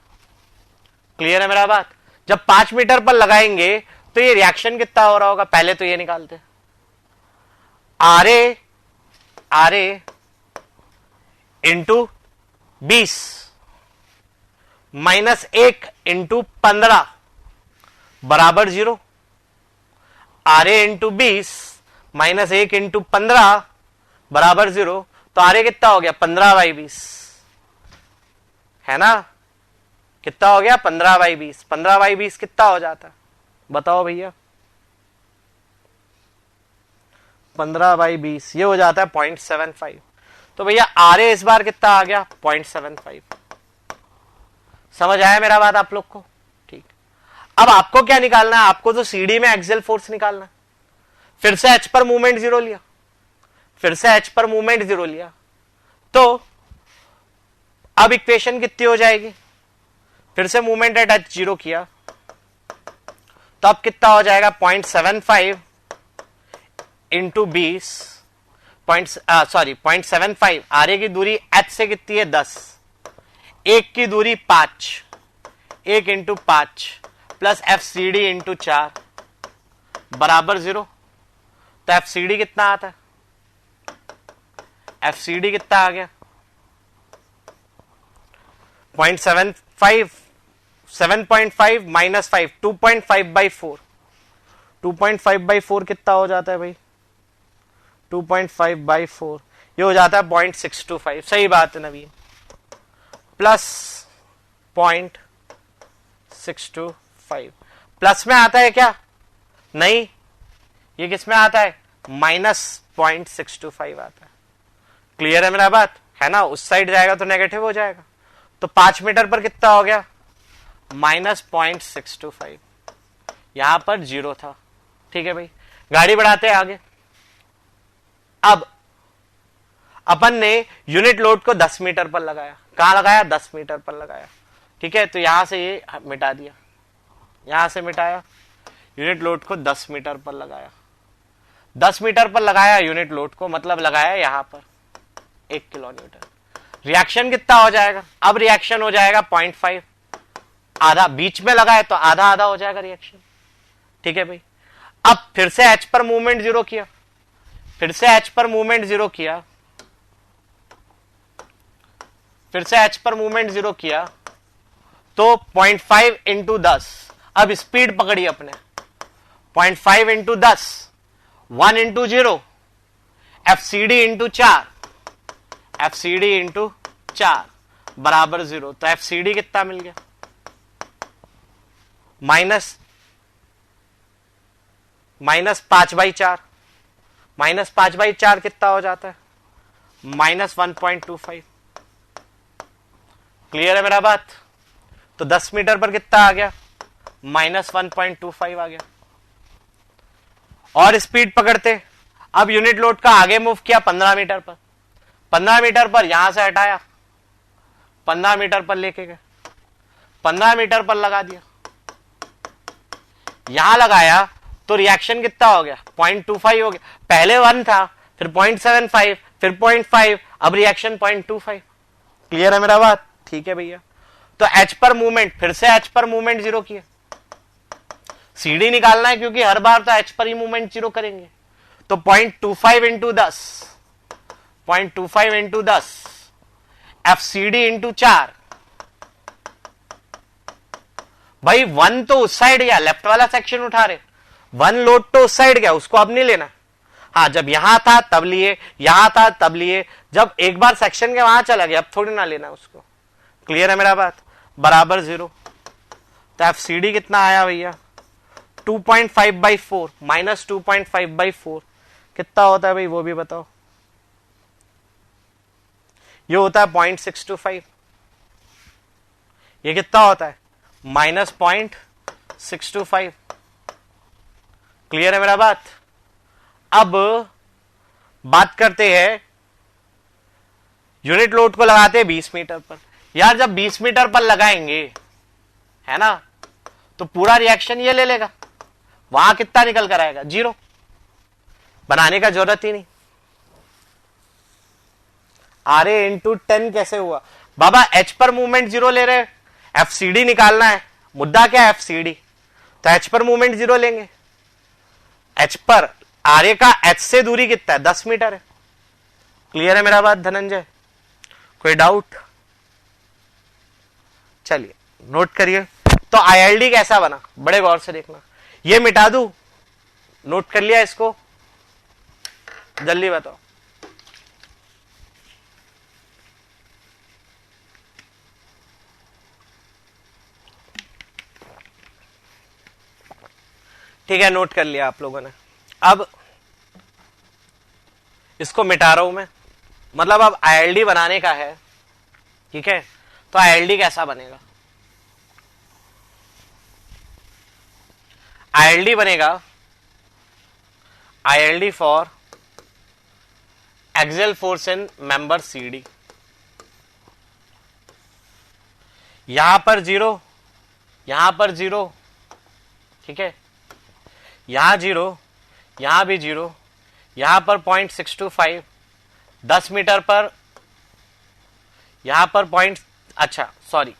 क्लियर है मेरा बात? जब 5 मीटर पर लगाएंगे तो ये रिएक्शन कितना हो रहा होगा, पहले तो ये निकालते, RA RA into 20 minus 1 into 15 बराबर 0। आरए इंटू 20 माइनस 1 इंटू 15 बराबर 0। तो आरए कितना हो गया, 15/20, है ना। कितना हो गया, 15/20। 15/20 कितना हो जाता, बताओ भैया। 15/20 ये हो जाता है 0.75। तो भैया आरए इस बार कितना आ गया, 0.75। समझ आया मेरा बात आप लोग को? ठीक। अब आपको क्या निकालना है, आपको तो सीडी में एक्सियल फोर्स निकालना है। फिर से एच पर मूवमेंट 0 लिया, फिर से एच पर मूवमेंट 0 लिया, तो अब इक्वेशन कितनी हो जाएगी, फिर से मूवमेंट एट एच 0 किया तो अब कितना हो जाएगा, 0.75 इंटू 20, 0.75। आरए की दूरी एच से कितनी है, 10, 1 की दूरी 5, 1 into 5 plus F C D into 4 बराबर 0। तो एफ सी डी कितना आता है, एफ सी डी कितना आ गया, 0.75, 7.5 माइनस 5, 2.5/4। 2.5/4 कितना हो जाता है भाई, 2.5/4 ये हो जाता है 0.625। सही बात है नवीन, प्लस 0.625। प्लस में आता है क्या, नहीं, ये किस में आता है, -0.625 आता है। क्लियर है मेरा बात, है ना। उस साइड जाएगा तो नेगेटिव हो जाएगा। तो 5 मीटर पर कितना हो गया, -0.625, यहां पर 0 था। ठीक है भाई, गाड़ी बढ़ाते हैं आगे। अब अपन ने यूनिट लोड को 10 मीटर पर लगाया। कहां लगाया? 10 मीटर पर लगाया। ठीक है, तो यहां से ये मिटा दिया, यहां से मिटाया, यूनिट लोड को 10 मीटर पर लगाया। 10 मीटर पर लगाया यूनिट लोड को, मतलब लगाया यहां पर 1 किलो न्यूटन। रिएक्शन कितना हो जाएगा? अब रिएक्शन हो जाएगा 0.5, आधा बीच में लगाए तो आधा आधा हो जाएगा रिएक्शन। ठीक है भाई, अब फिर से एच पर मूवमेंट जीरो किया, फिर से एच पर मूवमेंट जीरो किया, फिर से एच पर मूवमेंट जीरो किया, तो 0.5 इंटू 10, अब स्पीड पकड़ी अपने, 0.5 into 10, 1 into 0, FCD into 4, FCD into 4 बराबर 0। तो एफसीडी कितना मिल गया? -5/4, -5/4 कितना हो जाता है? -1.25। क्लियर है मेरा बात? तो 10 मीटर पर कितना आ गया? -1.25 आ गया। और स्पीड पकड़ते, अब यूनिट लोड का आगे मूव किया 15 मीटर पर, 15 मीटर पर यहां से हटाया, 15 मीटर पर लेके गए, 15 मीटर पर लगा दिया, यहां लगाया तो रिएक्शन कितना हो गया? 0.25 हो गया। पहले 1 था, फिर 0.75, फिर 0.5, अब रिएक्शन 0.25। क्लियर है मेरा बात? ठीक है भैया। तो एच पर मूवमेंट, फिर से एच पर मूवमेंट जीरो किया, सीडी निकालना है क्योंकि हर बार तो एच पर ही मूवमेंट जीरो करेंगे। तो 0.25 इंटू 10, 0.25 इंटू 10, एफसीडी इंटू 4। भाई 1 तो उस साइड गया, लेफ्ट वाला सेक्शन उठा रहे, 1 लोड तो उस साइड गया, उसको अब नहीं लेना। हाँ, जब यहां था तब लिए, यहां था तब लिए, जब एक बार सेक्शन के वहां चला गया अब थोड़ी ना लेना उसको। क्लियर है मेरा बात? बराबर 0। तो एफसीडी कितना आया भैया? 2.5/4 -2.5/4 कितना होता है भाई, वो भी बताओ। ये होता है 0.625, ये कितना होता है? -0.625। क्लियर है मेरा बात? अब बात करते हैं, यूनिट लोड को लगाते हैं 20 मीटर पर। यार जब 20 मीटर पर लगाएंगे, है ना, तो पूरा रिएक्शन ये ले लेगा, वहां कितना निकल कर आएगा? 0। बनाने का जरूरत ही नहीं। आरए इंटू 10 कैसे हुआ बाबा? एच पर मूवमेंट 0 ले रहे, एफसीडी निकालना है, मुद्दा क्या है? एफसीडी। तो एच पर मूवमेंट 0 लेंगे, एच पर आरए का एच से दूरी कितना है? 10 मीटर है। क्लियर है मेरा बात धनंजय? कोई डाउट? चलिए नोट करिए। तो आईएलडी कैसा बना, बड़े गौर से देखना। ये मिटा दूं? नोट कर लिया इसको? जल्दी बताओ। ठीक है, नोट कर लिया आप लोगों ने। अब इसको मिटा रहा हूं मैं, मतलब अब आईएलडी बनाने का है। ठीक है, तो आईएलडी कैसा बनेगा? आईएलडी बनेगा ILD for axial force in member CD. यहां पर 0, यहां पर 0, ठीक है, यहां 0, यहां भी 0, यहां पर 0.625, 10 मीटर पर, यहां पर पॉइंट, अच्छा sorry,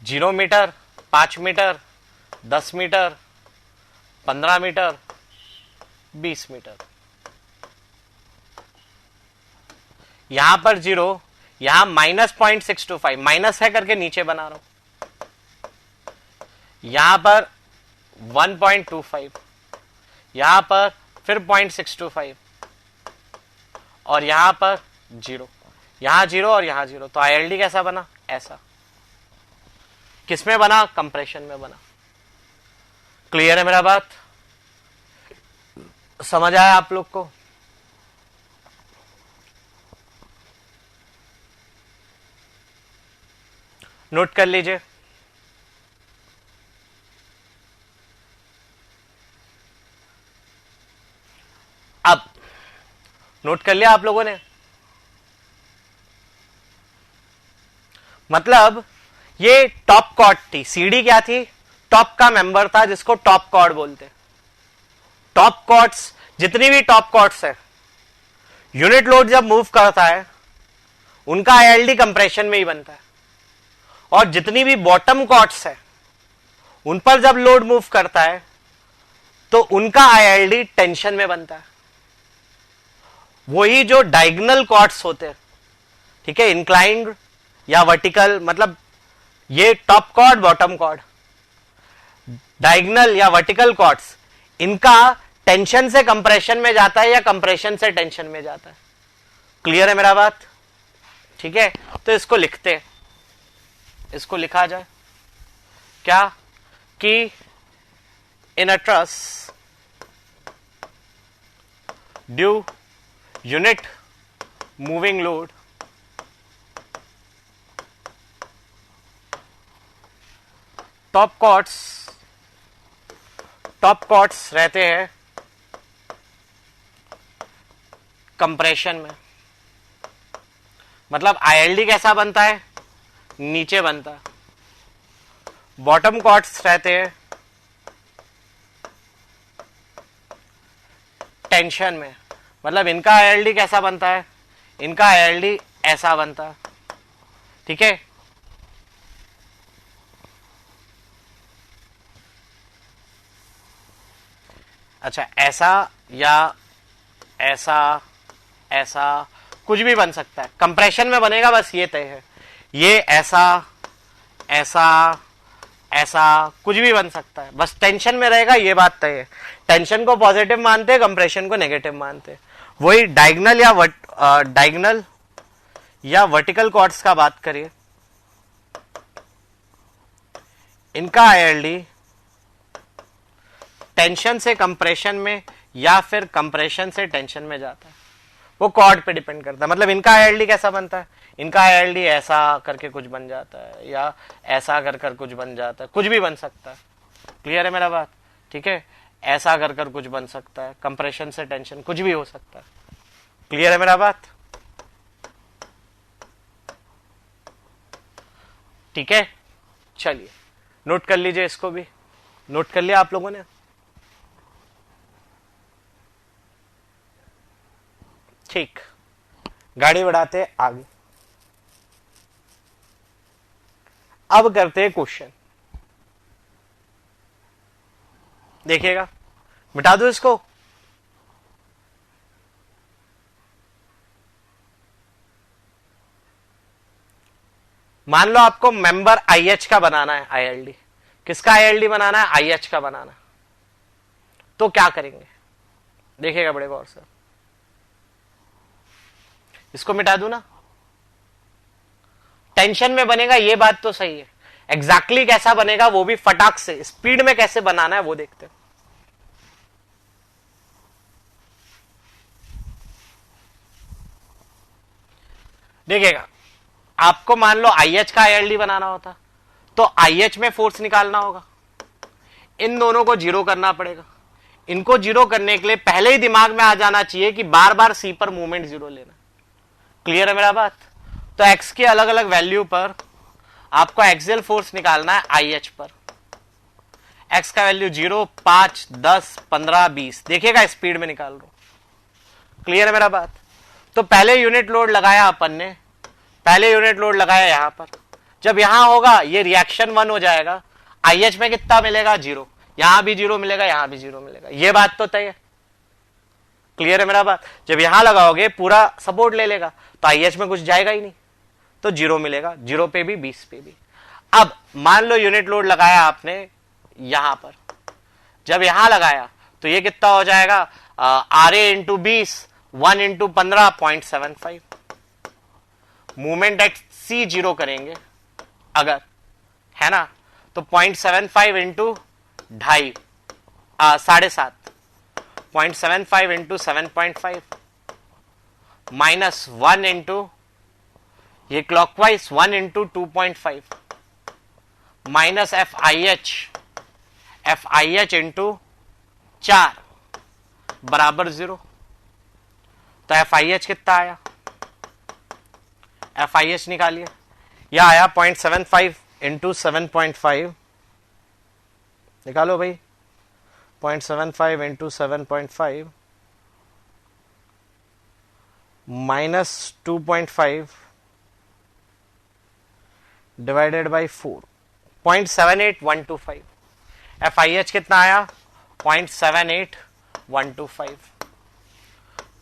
zero metre, 5 metre, 10 metre, 15 metre, 20 metre. यहां पर 0, यहां -0.625, माइनस है करके नीचे बना रहा हूं, यहां पर 1.25, यहां पर फिर 0.625 और यहां पर 0, यहां 0 और यहां 0। तो आईएलडी कैसा बना? ऐसा। किसमें बना? कंप्रेशन में बना। क्लियर है मेरा बात? समझ आया आप लोग को? नोट कर लीजिए। अब नोट कर लिया आप लोगों ने? मतलब ये टॉप कॉर्ड थी, सीडी क्या थी? टॉप का मेंबर था जिसको टॉप कॉर्ड बोलते। टॉप कॉर्ड्स, जितनी भी टॉप कॉर्ड्स है, यूनिट लोड जब मूव करता है उनका आईएलडी कंप्रेशन में ही बनता है, और जितनी भी बॉटम कॉर्ड्स है उन पर जब लोड मूव करता है तो उनका आईएलडी टेंशन में बनता है। वही जो डायगोनल कॉर्ड्स होते हैं, ठीक है, इंक्लाइंड या वर्टिकल, मतलब ये top chord bottom chord, diagonal या वर्टिकल कॉर्ड्स, इनका टेंशन से कंप्रेशन में जाता है या कंप्रेशन से टेंशन में जाता है। क्लियर है मेरा बात? ठीक है, तो इसको लिखते हैं, इसको लिखा जाए क्या कि in a truss due unit moving load top chords रहते हैं कंप्रेशन में। मतलब आईएलडी कैसा बनता है? नीचे बनता है। बॉटम कॉर्ड्स रहते हैं टेंशन में। मतलब इनका आईएलडी कैसा बनता है? इनका आईएलडी ऐसा बनता है, ठीक है। अच्छा, ऐसा या ऐसा, ऐसा कुछ भी बन सकता है, कंप्रेशन में बनेगा, बस ये तय है। ये ऐसा, ऐसा, ऐसा कुछ भी बन सकता है, बस टेंशन में रहेगा, ये बात तय है। टेंशन को पॉजिटिव मानते हैं, कंप्रेशन को नेगेटिव मानते हैं। वही डायगोनल या वर्टिकल कॉर्ड्स का बात करिए, इनका आईएलडी टेंशन से कंप्रेशन में या फिर कंप्रेशन से टेंशन में जाता है, वो कॉर्ड पे डिपेंड करता है। मतलब इनका आईएलडी कैसा बनता है? इनका आईएलडी ऐसा करके कुछ बन जाता है या ऐसा कर कुछ बन जाता है, कुछ भी बन सकता है। क्लियर है मेरा बात? ठीक है, ऐसा कर कुछ बन सकता है, कंप्रेशन से टेंशन, कुछ भी हो सकता है। क्लियर है मेरा बात? ठीक है, चलिए नोट कर लीजिए, इसको भी नोट कर लिया आप लोगों ने? ठीक, गाड़ी बढ़ाते आगे। अब करते हैं क्वेश्चन। देखिएगा, मिटा दो इसको। मान लो आपको मेंबर आईएच का बनाना है, आईएलडी। किसका आईएलडी बनाना है? आईएच का बनाना। तो क्या करेंगे? देखिएगा बड़े गौर से। इसको मिटा दूं ना? टेंशन में बनेगा, ये बात तो सही है। एग्जैक्टली कैसा बनेगा वो भी फटाक से, स्पीड में कैसे बनाना है वो देखते हैं। देखिएगा, आपको मान लो आईएच का आईएलडी बनाना होता तो आईएच में फोर्स निकालना होगा, इन दोनों को जीरो करना पड़ेगा। इनको जीरो करने के लिए पहले ही दिमाग में आ जाना चाहिए कि बार बार सी पर मूवमेंट जीरो लेना। क्लियर है मेरा बात? तो एक्स की अलग अलग वैल्यू पर आपको एक्सियल फोर्स निकालना है आईएच पर। एक्स का वैल्यू 0, 5, 10, 15, 20। देखिएगा स्पीड में निकाल रहा हूं। क्लियर है मेरा बात? तो पहले यूनिट लोड लगाया अपन ने, पहले यूनिट लोड लगाया यहां पर। जब यहां होगा ये रिएक्शन 1 हो जाएगा, आईएच में कितना मिलेगा? 0। यहां भी 0 मिलेगा, यहां भी 0 मिलेगा, ये बात तो तय है। क्लियर है मेरा बात? जब यहां लगाओगे पूरा सपोर्ट ले लेगा तो आईएच में कुछ जाएगा ही नहीं, तो 0 मिलेगा, 0 पे भी 20 पे भी। अब मान लो यूनिट लोड लगाया आपने यहां पर, जब यहां लगाया तो ये कितना हो जाएगा? RA into 20, 1 into 15, 0.75। Movement at C 0 करेंगे अगर, है ना, तो 0.75 इंटू 2.5, 7.5, 0.75 इंटू 7.5 माइनस 1 इंटू ये clockwise 1 into 2.5 minus F I H into 4 बराबर 0। तो एफ आई एच कितना आया, एफ आई एच निकालिए। यह आया 0.75 इंटू 7.5, निकालो भाई। 0.75 into 7.5 minus 2.5 divided by 4, 0.78125। F I H कितना आया 0.78125,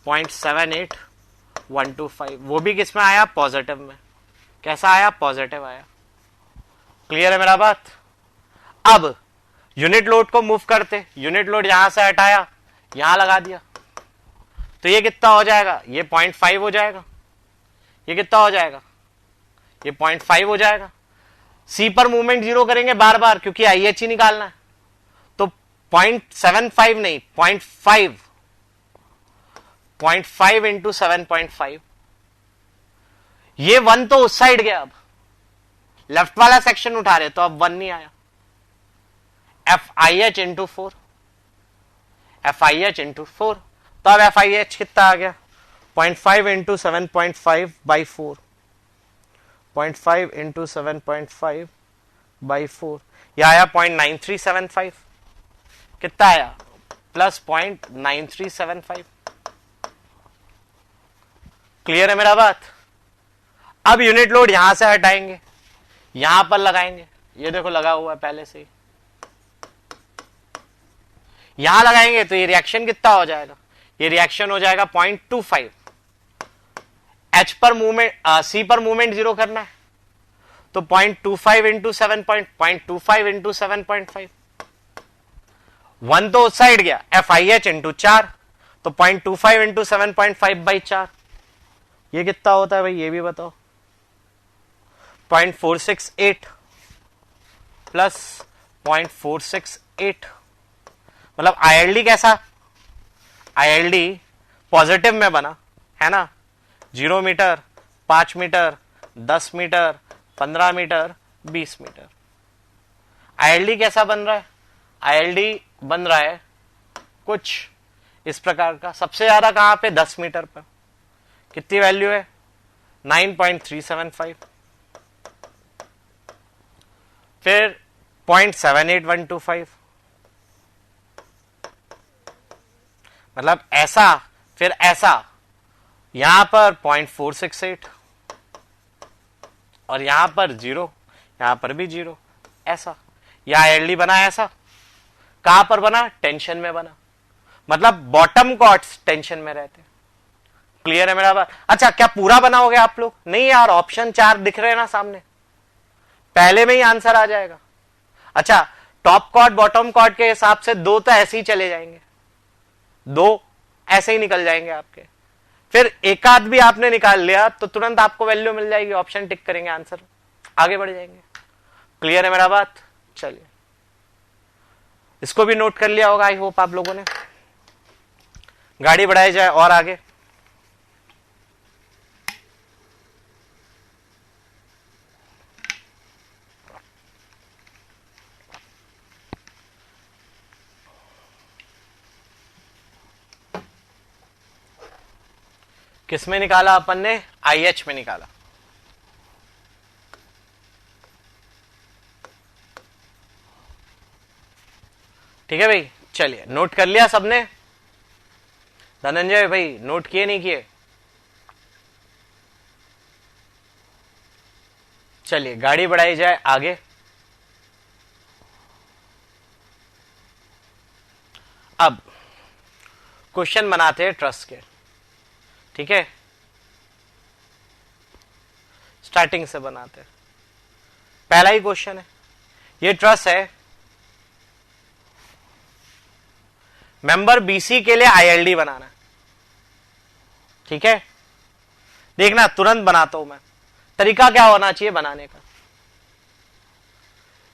0.78125। वो भी किस में आया, पॉजिटिव में। कैसा आया, पॉजिटिव आया। क्लियर है मेरा बात। अब यूनिट लोड को मूव करते, यूनिट लोड यहां से हटाया, यहां लगा दिया, तो ये कितना हो जाएगा, ये 0.5 हो जाएगा। ये कितना हो जाएगा, ये 0.5 हो जाएगा। सी पर मूवमेंट जीरो करेंगे बार बार, क्योंकि आई एच ही निकालना है। तो 0.75 नहीं, 0.5 इंटू 7.5। ये 1 तो उस साइड गया, अब लेफ्ट वाला सेक्शन उठा रहे तो अब 1 नहीं आया। F I H into 4, F I H into 4। तो अब एफ आई एच कितना आ गया, 0.5 इंटू 7.5 बाई 4, 0.5 इंटू 7.5 बाई 4। यह आया 0.9375। कितना आया, प्लस 0.9375। क्लियर है मेरा बात। अब यूनिट लोड यहां से हटाएंगे, यहां पर लगाएंगे। ये देखो लगा हुआ है पहले से ही, यहां लगाएंगे तो ये रिएक्शन कितना हो जाएगा, ये रिएक्शन हो जाएगा 0.25। एच पर मूवमेंट, सी पर मूवमेंट जीरो करना है, तो 0.25 इंटू 0.25 इंटू 7.5। 1 तो उस साइड गया, एफ आई एच इंटू 4, तो 0.25 इंटू 7.5 बाई 4। ये कितना होता है भाई, ये भी बताओ। 0.468 प्लस 0.468, मतलब आईएलडी कैसा, आईएलडी पॉजिटिव में बना है ना। 0 metre, 5 metre, 10 metre, 15 metre, 20 metre. ILD कैसा बन रहा है, आईएलडी बन रहा है कुछ इस प्रकार का। सबसे ज्यादा कहां पे, 10 मीटर पर। कितनी वैल्यू है, 9.375। फिर 0.78125, मतलब ऐसा, फिर ऐसा। यहां पर 0.468 और यहां पर 0, यहां पर भी 0। ऐसा यह आईएलडी बना, ऐसा कहां पर बना, टेंशन में बना। मतलब बॉटम कॉर्ड्स टेंशन में रहते। क्लियर है मेरा बात। अच्छा, क्या पूरा बना हो गया आप लोग, नहीं यार, ऑप्शन 4 दिख रहे हैं ना सामने, पहले में ही आंसर आ जाएगा। अच्छा, टॉप कॉर्ड बॉटम कॉर्ड के हिसाब से 2 तो ऐसे ही चले जाएंगे, 2 ऐसे ही निकल जाएंगे आपके। फिर एक आध भी आपने निकाल लिया तो तुरंत आपको वैल्यू मिल जाएगी, ऑप्शन टिक करेंगे, आंसर आगे बढ़ जाएंगे। क्लियर है मेरा बात। चलिए, इसको भी नोट कर लिया होगा आई होप आप लोगों ने। गाड़ी बढ़ाई जाए और आगे। किस में निकाला अपन ने, आईएच में निकाला। ठीक है भाई। चलिए, नोट कर लिया सबने, धनंजय भाई नोट किए नहीं किए। चलिए, गाड़ी बढ़ाई जाए आगे। अब क्वेश्चन बनाते हैं ट्रस के। ठीक है, स्टार्टिंग से बनाते हैं। पहला ही क्वेश्चन है, ये ट्रस है, मेंबर बीसी के लिए आईएलडी बनाना है। ठीक है, देखना तुरंत बनाता हूं मैं। तरीका क्या होना चाहिए बनाने का,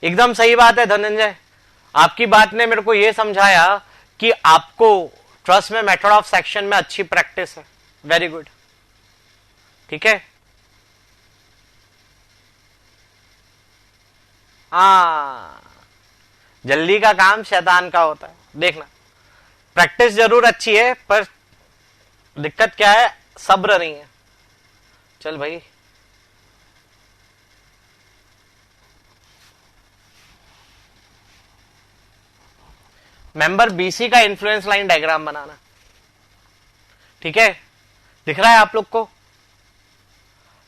एकदम सही बात है धनंजय, आपकी बात ने मेरे को यह समझाया कि आपको ट्रस्ट में मेथड ऑफ सेक्शन में अच्छी प्रैक्टिस है, वेरी गुड। ठीक है, हाँ, जल्दी का काम शैतान का होता है। देखना, प्रैक्टिस जरूर अच्छी है पर दिक्कत क्या है, सब्र नहीं है। चल भाई, मेंबर बीसी का इन्फ्लुएंस लाइन डायग्राम बनाना। ठीक है, दिख रहा है आप लोग को?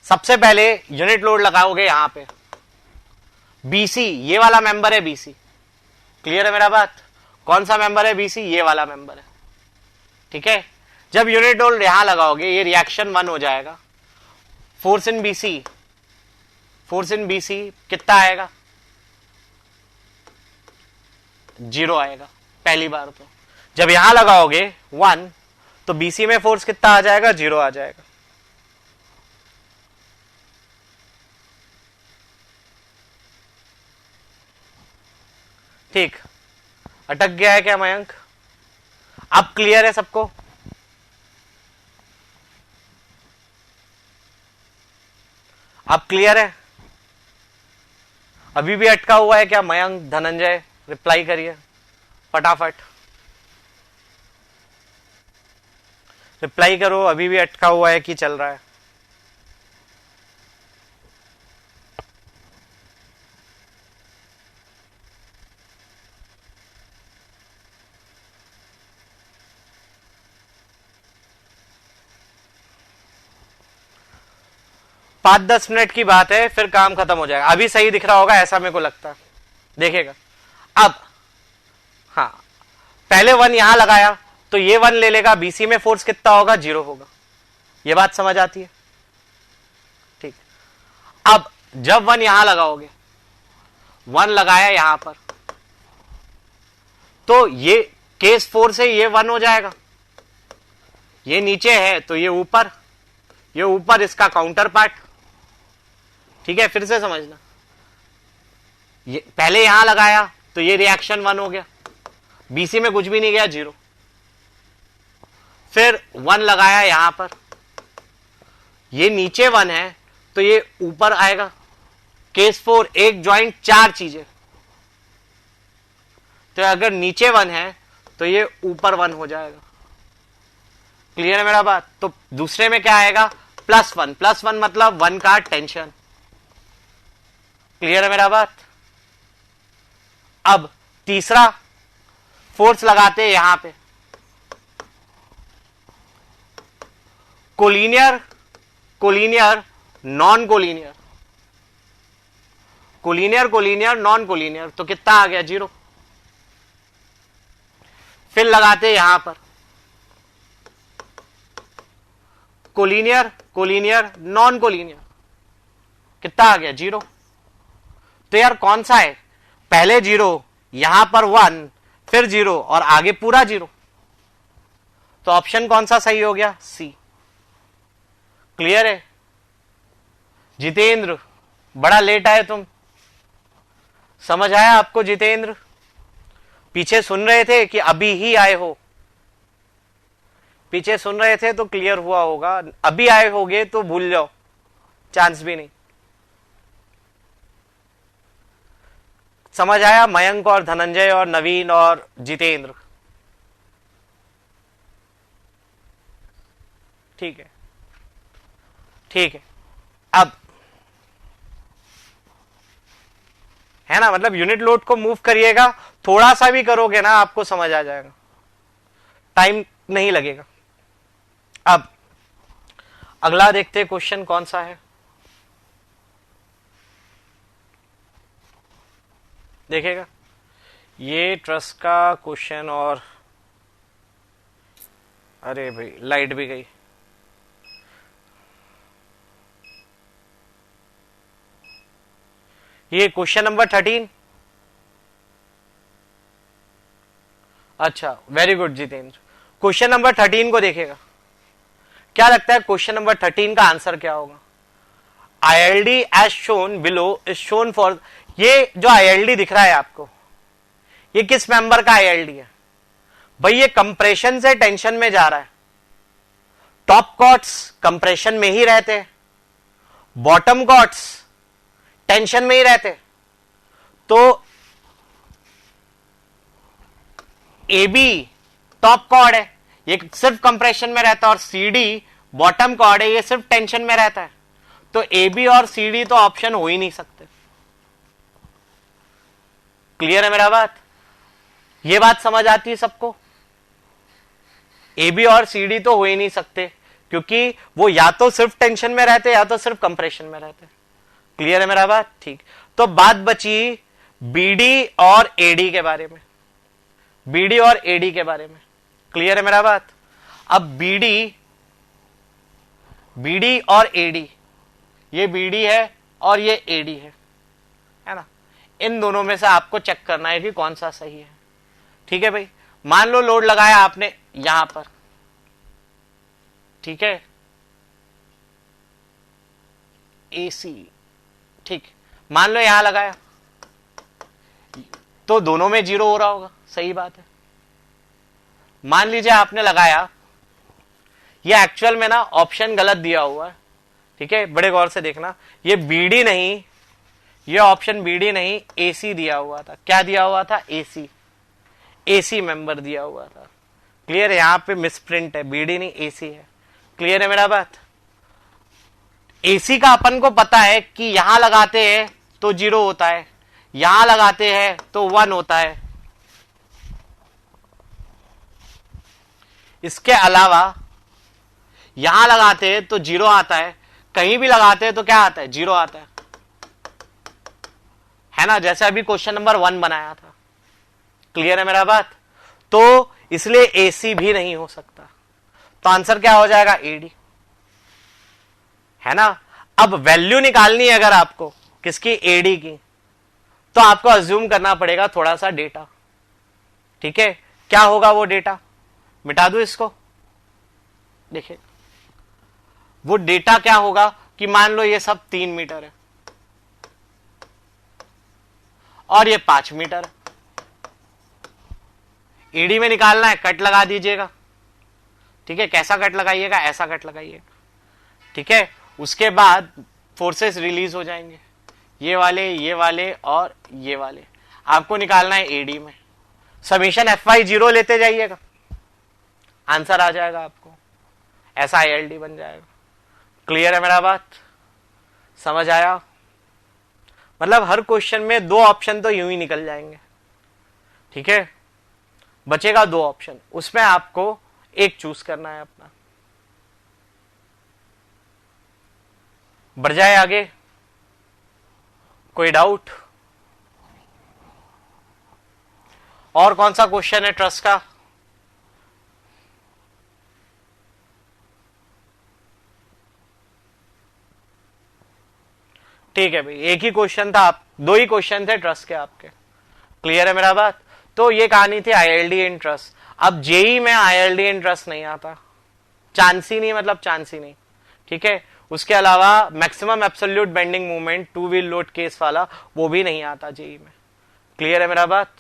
सबसे पहले यूनिट लोड लगाओगे यहां पे, बीसी ये वाला मेंबर है, बीसी। क्लियर है मेरा बात? कौन सा मेंबर है बीसी? ये वाला मेंबर है। ठीक है, जब यूनिट लोड यहां लगाओगे ये रिएक्शन 1 हो जाएगा। Force in BC, force in BC कितना आएगा? 0 आएगा पहली बार। तो जब यहां लगाओगे 1 तो बीसी में फोर्स कितना आ जाएगा? 0 आ जाएगा। ठीक, अटक गया है क्या मयंक? अब क्लियर है सबको? अब क्लियर है? अभी भी अटका हुआ है क्या मयंक, धनंजय? रिप्लाई करिए फटाफट, रिप्लाई करो, अभी भी अटका हुआ है कि चल रहा है? पांच 10 मिनट की बात है, फिर काम खत्म हो जाएगा। अभी सही दिख रहा होगा ऐसा मेरे को लगता है, देखेगा। अब हाँ, पहले 1 यहां लगाया तो ये 1 ले लेगा, बीसी में फोर्स कितना होगा? 0 होगा। ये बात समझ आती है? ठीक, अब जब 1 यहां लगाओगे, 1 लगाया यहां पर, तो ये केस फोर्स है, ये 1 हो जाएगा। ये नीचे है तो ये ऊपर, ये ऊपर इसका काउंटर पार्ट। ठीक है, फिर से समझना, ये पहले यहां लगाया तो ये रिएक्शन 1 हो गया, बीसी में कुछ भी नहीं गया, 0। फिर 1 लगाया यहां पर, ये नीचे 1 है तो ये ऊपर आएगा। केस 4 एक ज्वाइंट 4 चीजें, तो अगर नीचे 1 है तो ये ऊपर 1 हो जाएगा। क्लियर है मेरा बात? तो दूसरे में क्या आएगा? +1, +1 मतलब 1 का टेंशन। क्लियर है मेरा बात? अब तीसरा फोर्स लगाते हैं यहां पे, collinear, collinear, non collinear, collinear, collinear, non collinear, तो कितना आ गया? 0। फिर लगाते हैं यहां पर कोलिनियर, कोलिनियर, नॉन कोलिनियर, कितना आ गया? 0। तो यार कौन सा है? पहले 0, यहां पर 1, फिर 0 और आगे पूरा 0। तो ऑप्शन कौन सा सही हो गया? सी। क्लियर है? जितेंद्र, बड़ा लेट आए तुम, समझ आया आपको जितेंद्र? पीछे सुन रहे थे कि अभी ही आए हो? पीछे सुन रहे थे तो क्लियर हुआ होगा, अभी आए होगे तो भूल जाओ, चांस भी नहीं। समझ आया मयंक और धनंजय और नवीन और जितेंद्र? ठीक है, ठीक है। अब है ना, मतलब यूनिट लोड को मूव करिएगा, थोड़ा सा भी करोगे ना आपको समझ आ जाएगा, टाइम नहीं लगेगा। अब अगला देखते हैं क्वेश्चन कौन सा है। देखेगा, ये ट्रस्ट का क्वेश्चन, और अरे भाई लाइट भी गई। ये क्वेश्चन नंबर 13। अच्छा, very good Jitendra. Question number 13 को देखेगा, क्या लगता है क्वेश्चन नंबर 13 का आंसर क्या होगा? ILD as shown below is shown for, ये जो ILD दिख रहा है आपको, ये किस मेंबर का ILD है? भाई ये कंप्रेशन से टेंशन में जा रहा है, टॉप कॉर्ड्स कंप्रेशन में ही रहते हैं, बॉटम कॉर्ड्स टेंशन में ही रहते, तो ए बी टॉप कॉर्ड है, ये सिर्फ कंप्रेशन में रहता है, और सी डी बॉटम कॉर्ड है, ये सिर्फ टेंशन में रहता है। तो ए बी और सी डी तो ऑप्शन हो ही नहीं सकते। क्लियर है मेरा बात? ये बात समझ आती है सबको? ए बी और सी डी तो हो ही नहीं सकते, क्योंकि वो या तो सिर्फ टेंशन में रहते या तो सिर्फ कंप्रेशन में रहते। क्लियर है मेरा बात? ठीक। तो बात बची बीडी और एडी के बारे में, बीडी और एडी के बारे में। क्लियर है मेरा बात? अब बीडी और एडी, ये बीडी है और ये एडी है ना, इन दोनों में से आपको चेक करना है कि कौन सा सही है। ठीक है भाई, मान लो लोड लगाया आपने यहां पर, ठीक है, एसी, ठीक, मान लो यहां लगाया तो दोनों में 0 हो रहा होगा, सही बात है। मान लीजिए आपने लगाया, ये एक्चुअल में ना ऑप्शन गलत दिया हुआ है, ठीक है, बड़े गौर से देखना, ये बीडी नहीं, ये ऑप्शन बीडी नहीं, एसी दिया हुआ था। क्या दिया हुआ था? एसी, एसी मेंबर दिया हुआ था। क्लियर है? यहां पे मिसप्रिंट है, बीडी नहीं एसी है। क्लियर है मेरा बात? एसी का अपन को पता है कि यहां लगाते हैं तो 0 होता है, यहां लगाते हैं तो 1 होता है। इसके अलावा यहां लगाते हैं तो 0 आता है, कहीं भी लगाते हैं तो क्या आता है? 0 आता है ना, जैसे अभी क्वेश्चन नंबर 1 बनाया था। क्लियर है मेरा बात? तो इसलिए एसी भी नहीं हो सकता, तो आंसर क्या हो जाएगा? एडी, है ना। अब वैल्यू निकालनी है अगर आपको किसकी? एडी की, तो आपको अज्यूम करना पड़ेगा थोड़ा सा डेटा। ठीक है, क्या होगा वो डेटा? मिटा दू इसको, देखिए वो डेटा क्या होगा कि मान लो ये सब 3 मीटर है और ये 5 मीटर है। ईडी में निकालना है, कट लगा दीजिएगा। ठीक है, कैसा कट लगाइएगा? ऐसा कट लगाइएगा। ठीक है, उसके बाद फोर्सेस रिलीज हो जाएंगे, ये वाले और ये वाले। आपको निकालना है एडी में, समीशन FY 0 लेते जाइएगा, आंसर आ जाएगा आपको, ऐसा ILD बन जाएगा। क्लियर है मेरा बात? समझ आया? मतलब हर क्वेश्चन में 2 ऑप्शन तो यूं ही निकल जाएंगे। ठीक है, बचेगा 2 ऑप्शन, उसमें आपको एक चूज करना है अपना। बढ़ जाए आगे, कोई डाउट? और कौन सा क्वेश्चन है ट्रस्ट का? ठीक है भाई, एक ही क्वेश्चन था, आप 2 ही क्वेश्चन थे ट्रस्ट के आपके। क्लियर है मेरा बात? तो ये कहानी थी ILD इन ट्रस्ट। अब जेई में ILD इन ट्रस्ट नहीं आता, चांस ही नहीं, मतलब चांस ही नहीं। ठीक है, उसके अलावा maximum absolute bending movement 2 wheel load case वाला वो भी नहीं आता जेई में। क्लियर है मेरा बात?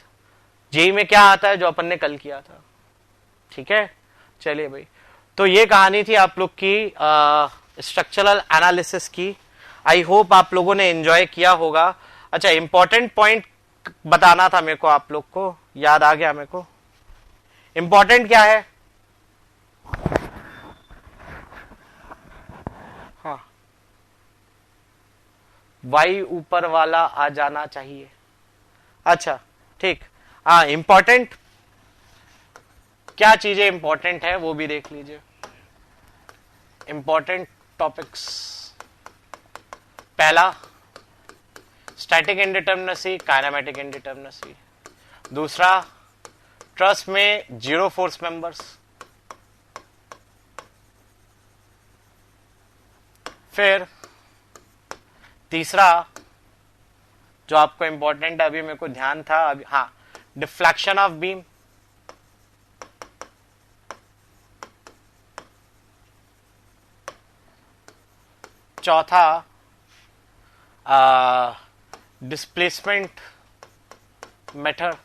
जेई में क्या आता है? जो अपन ने कल किया था। ठीक है, चलिए भाई, तो ये कहानी थी आप लोग की स्ट्रक्चरल एनालिसिस की। आई होप आप लोगों ने एंजॉय किया होगा। अच्छा, इंपॉर्टेंट पॉइंट बताना था मेरे को, आप लोग को याद आ गया मेरे को। इंपॉर्टेंट क्या है? हाँ, वाई ऊपर वाला आ जाना चाहिए। अच्छा ठीक, हाँ, इंपॉर्टेंट क्या चीजें इंपॉर्टेंट है वो भी देख लीजिए। इंपॉर्टेंट टॉपिक्स, पहला स्टैटिक इंडिटरमिनेसी, काइनेमेटिक इंडिटरमिनेसी। दूसरा, ट्रस में 0 फोर्स मेंबर्स। फिर तीसरा जो आपको इंपॉर्टेंट अभी मेरे को ध्यान था अभी, हाँ, डिफ्लेक्शन ऑफ बीम। चौथा, डिस्प्लेसमेंट मेथड।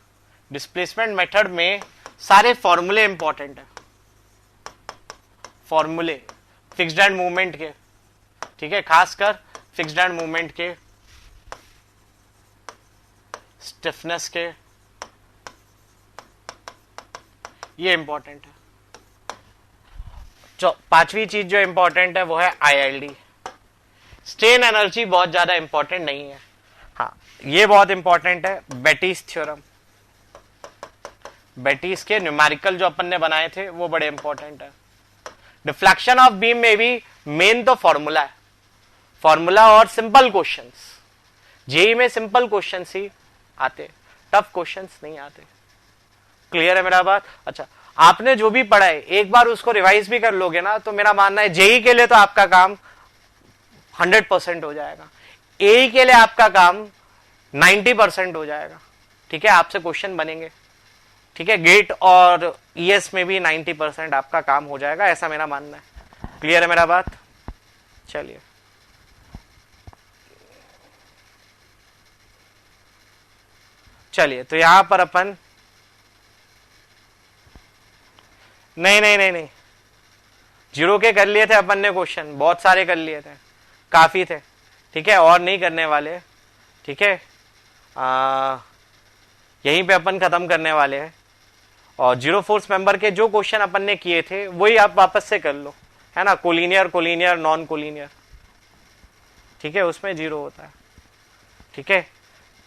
डिस्प्लेसमेंट मेथड में सारे फॉर्मूले इंपॉर्टेंट है, फॉर्मूले फिक्स्ड एंड मूवमेंट के, ठीक है, खासकर फिक्स्ड एंड मूवमेंट के, स्टिफनेस के, ये इंपॉर्टेंट है। पांचवी चीज जो इंपॉर्टेंट है वो है ILD, स्ट्रेन एनर्जी बहुत ज्यादा इंपॉर्टेंट नहीं है। हाँ, ये बहुत इंपॉर्टेंट है, बेटीज थ्योरम, बेटीज के न्यूमेरिकल जो अपन ने बनाए थे वो बड़े इंपॉर्टेंट है। डिफ्लेक्शन ऑफ बीम में भी मेन तो फॉर्मूला है, फॉर्मूला और सिंपल क्वेश्चंस। जेई में सिंपल क्वेश्चंस ही आते, टफ क्वेश्चंस नहीं आते। क्लियर है मेरा बात? अच्छा, आपने जो भी पढ़ा है एक बार उसको रिवाइज भी कर लोगे ना, तो मेरा मानना है जेई के लिए तो आपका काम 100% हो जाएगा, एई के लिए आपका काम 90% हो जाएगा। ठीक है, आपसे क्वेश्चन बनेंगे, ठीक है, गेट और ईएस में भी 90% आपका काम हो जाएगा, ऐसा मेरा मानना है। क्लियर है मेरा बात? चलिए, चलिए तो यहां पर अपन नहीं, जीरो के कर लिए थे अपन ने क्वेश्चन, बहुत सारे कर लिए थे, काफी थे, ठीक है, और नहीं करने वाले, ठीक है, यहीं पे अपन खत्म करने वाले हैं। और जीरो फोर्स मेंबर के जो क्वेश्चन अपन ने किए थे वही आप वापस से कर लो, है ना, कोलिनियर, कोलिनियर, नॉन कोलिनियर, ठीक है, उसमें जीरो होता है, ठीक है।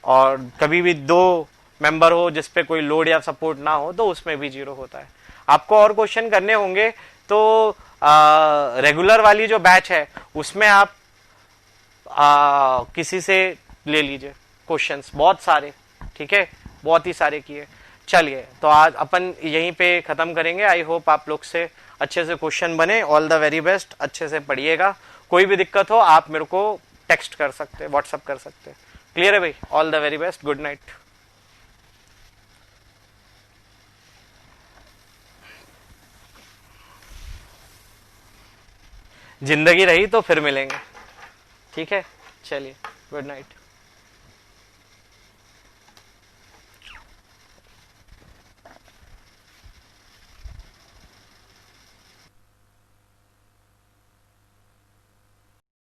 और कभी भी दो मेंबर हो जिसपे कोई लोड या सपोर्ट ना हो तो उसमें भी जीरो होता है। आपको और क्वेश्चन करने होंगे तो रेगुलर वाली जो बैच है उसमें आप किसी से ले लीजिए क्वेश्चंस, बहुत सारे, ठीक है, बहुत ही सारे किए। चलिए, तो आज अपन यहीं पे खत्म करेंगे। आई होप आप लोग से अच्छे से क्वेश्चन बने। ऑल द वेरी बेस्ट, अच्छे से पढ़िएगा। कोई भी दिक्कत हो आप मेरे को टेक्स्ट कर सकते, व्हाट्सअप कर सकते। क्लियर है भाई? All the very best, good night. जिंदगी रही तो फिर मिलेंगे, ठीक है, चलिए, गुड नाइट।